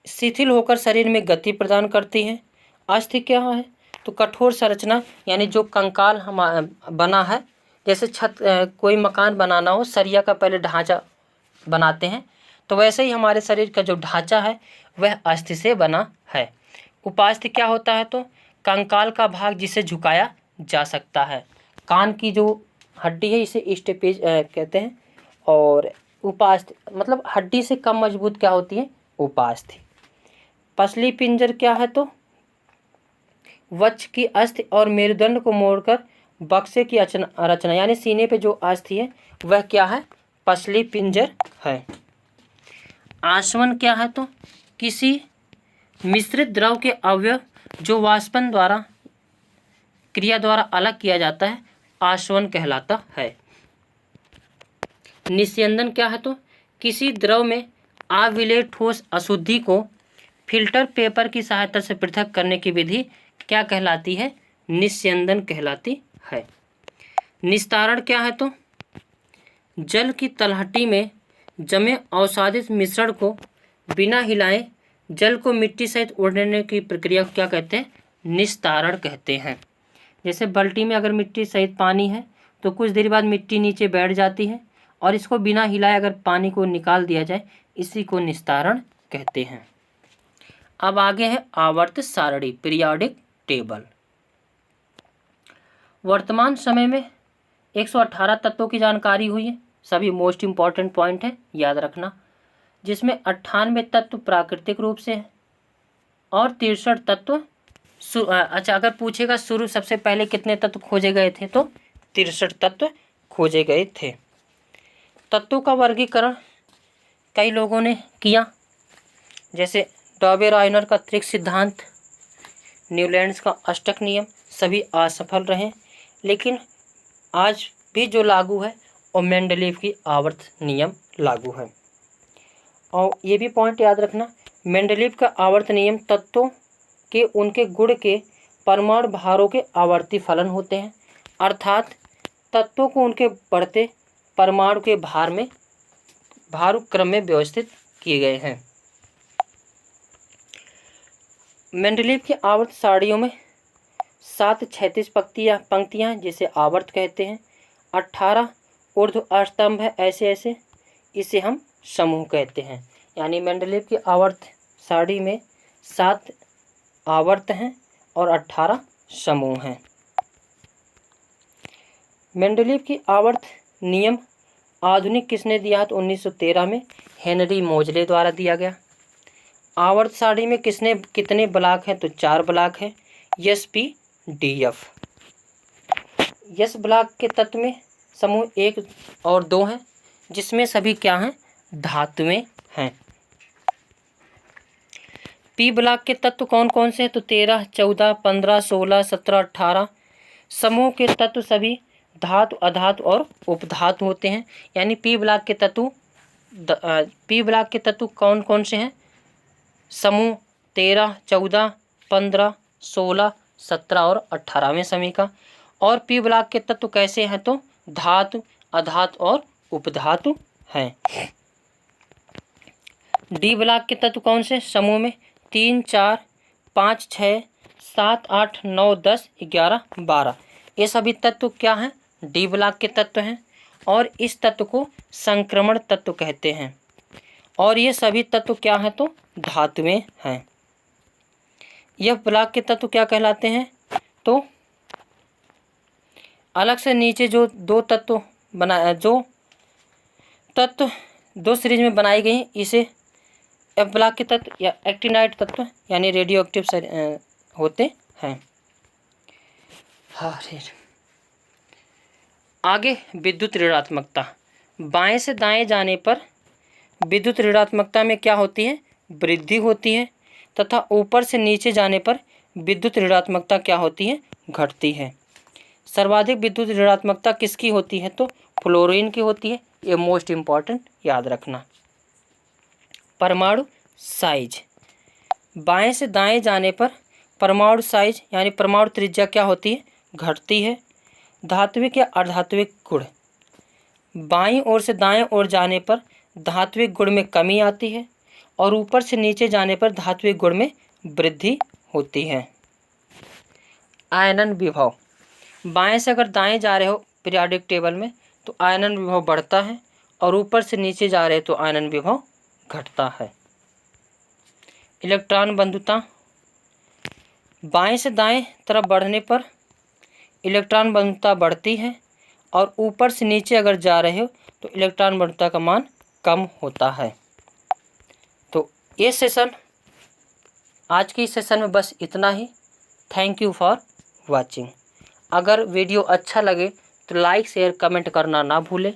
शिथिल होकर शरीर में गति प्रदान करती है। अस्थि क्या है, तो कठोर संरचना यानी जो कंकाल बना है, जैसे छत कोई मकान बनाना हो, सरिया का पहले ढांचा बनाते हैं, तो वैसे ही हमारे शरीर का जो ढांचा है वह अस्थि से बना है। उपास्थि क्या होता है, तो कंकाल का भाग जिसे झुकाया जा सकता है। कान की जो हड्डी है इसे स्टेपेज कहते हैं, और उपास्थि मतलब हड्डी से कम मजबूत क्या होती है, उपास्थि। पसली पिंजर क्या है, तो वक्ष की अस्थि और मेरुदंड को मोड़कर बक्से की रचना यानी सीने पे जो अस्थि है वह क्या है, पसली पिंजर है। आसवन क्या है, तो किसी मिश्रित द्रव के अवयव जो वाष्पन द्वारा क्रिया द्वारा अलग किया जाता है, आसवन कहलाता है। निस्यंदन क्या है, तो किसी द्रव में अविलेय ठोस अशुद्धि को फिल्टर पेपर की सहायता से पृथक करने की विधि क्या कहलाती है, निस्यंदन कहलाती है। निस्तारण क्या है, तो जल की तलहटी में जमे अवसादित मिश्रण को बिना हिलाए जल को मिट्टी सहित उड़ने की प्रक्रिया को क्या कहते हैं, निस्तारण कहते हैं। जैसे बाल्टी में अगर मिट्टी सहित पानी है तो कुछ देर बाद मिट्टी नीचे बैठ जाती है, और इसको बिना हिलाए अगर पानी को निकाल दिया जाए, इसी को निस्तारण कहते हैं। अब आगे है आवर्त सारणी, पीरियोडिक टेबल। वर्तमान समय में 118 तत्वों की जानकारी हुई है, सभी मोस्ट इम्पॉर्टेंट पॉइंट है, याद रखना। जिसमें 98 तत्व प्राकृतिक रूप से है और 63 तत्व अच्छा, अगर पूछेगा शुरू सबसे पहले कितने तत्व खोजे गए थे, तो 63 तत्व खोजे गए थे। तत्वों का वर्गीकरण कई लोगों ने किया, जैसे डॉबे-रायनर का त्रिक सिद्धांत, न्यूलैंड्स का अष्टक नियम, सभी असफल रहे। लेकिन आज भी जो लागू है और मेंडलीव की आवर्त नियम लागू है। और ये भी पॉइंट याद रखना, मेंडलीव का आवर्त नियम तत्वों के उनके गुण के परमाणु भारों के आवर्ती फलन होते हैं, अर्थात तत्वों को उनके बढ़ते परमाणु के भार क्रम में व्यवस्थित किए गए हैं। मेंडलीव की आवर्त सारणियों में 7 क्षैतिज पंक्तियां जिसे आवर्त कहते हैं, 18 ऊर्ध्व स्तंभ है, ऐसे इसे हम समूह कहते हैं। यानी मेंडलीव की आवर्त सारणी में 7 आवर्त हैं और 18 समूह हैं। मेंडलीव की आवर्त नियम आधुनिक किसने दिया है, तो 1913 में हेनरी मोजले द्वारा दिया गया। आवर्त सारणी में कितने ब्लॉक हैं, तो 4 ब्लॉक हैं, S P D F. S block के तत्व में समूह 1 और 2 हैं, जिसमें सभी क्या हैं, धातुएं हैं। पी ब्लॉक के तत्व कौन कौन से हैं, तो 13, 14, 15, 16, 17, 18। समूह के तत्व सभी धातु, अधातु और उपधातु होते हैं। यानी पी ब्लॉक के तत्व कौन कौन से हैं, समूह 13, 14, 15, 16, 17 और 18वें समूह का। और पी ब्लॉक के तत्व कैसे हैं, तो धातु, अधातु और उपधातु हैं। डी ब्लॉक के तत्व कौन से, समूह में 3, 4, 5, 6, 7, 8, 9, 10, 11, 12, ये सभी तत्व क्या हैं, डी ब्लॉक के तत्व हैं। और इस तत्व को संक्रमण तत्व कहते हैं। और ये सभी तत्व क्या हैं, तो धातुएं हैं। यह ब्लॉक के तत्व क्या कहलाते हैं, तो अलग से नीचे जो दो तत्व दो सीरीज में बनाई गई, इसे एफ ब्लॉक के तत्व या एक्टिनाइड तत्व यानी रेडियो एक्टिव होते हैं। हाँ, आगे विद्युत ऋणात्मकता। बाएं से दाएं जाने पर विद्युत ऋणात्मकता में क्या होती है? वृद्धि होती है, तथा ऊपर से नीचे जाने पर विद्युत ऋणात्मकता क्या होती है? घटती है। सर्वाधिक विद्युत ऋणात्मकता किसकी होती है? तो फ्लोरीन की होती है। ये मोस्ट इम्पॉर्टेंट याद रखना। परमाणु साइज। बाएं से दाएं जाने पर परमाणु साइज यानी परमाणु त्रिज्या क्या होती है? घटती है। धात्विक या अर्धात्विक गुण। बाईं ओर से दाएं ओर जाने पर धात्विक गुण में कमी आती है और ऊपर से नीचे जाने पर धात्विक गुण में वृद्धि होती है। आयनन विभव। बाएं से अगर दाएं जा रहे हो पीरियोडिक टेबल में तो आयनन विभव बढ़ता है और ऊपर से नीचे जा रहे तो आयनन विभव घटता है। इलेक्ट्रॉन बंधुता। बाएं से दाएं तरफ बढ़ने पर इलेक्ट्रॉन बंधुता बढ़ती है और ऊपर से नीचे अगर जा रहे हो तो इलेक्ट्रॉन बंधुता का मान कम होता है। तो ये सेशन, आज की सेशन में बस इतना ही। Thank you for watching. अगर वीडियो अच्छा लगे तो लाइक शेयर कमेंट करना ना भूलें।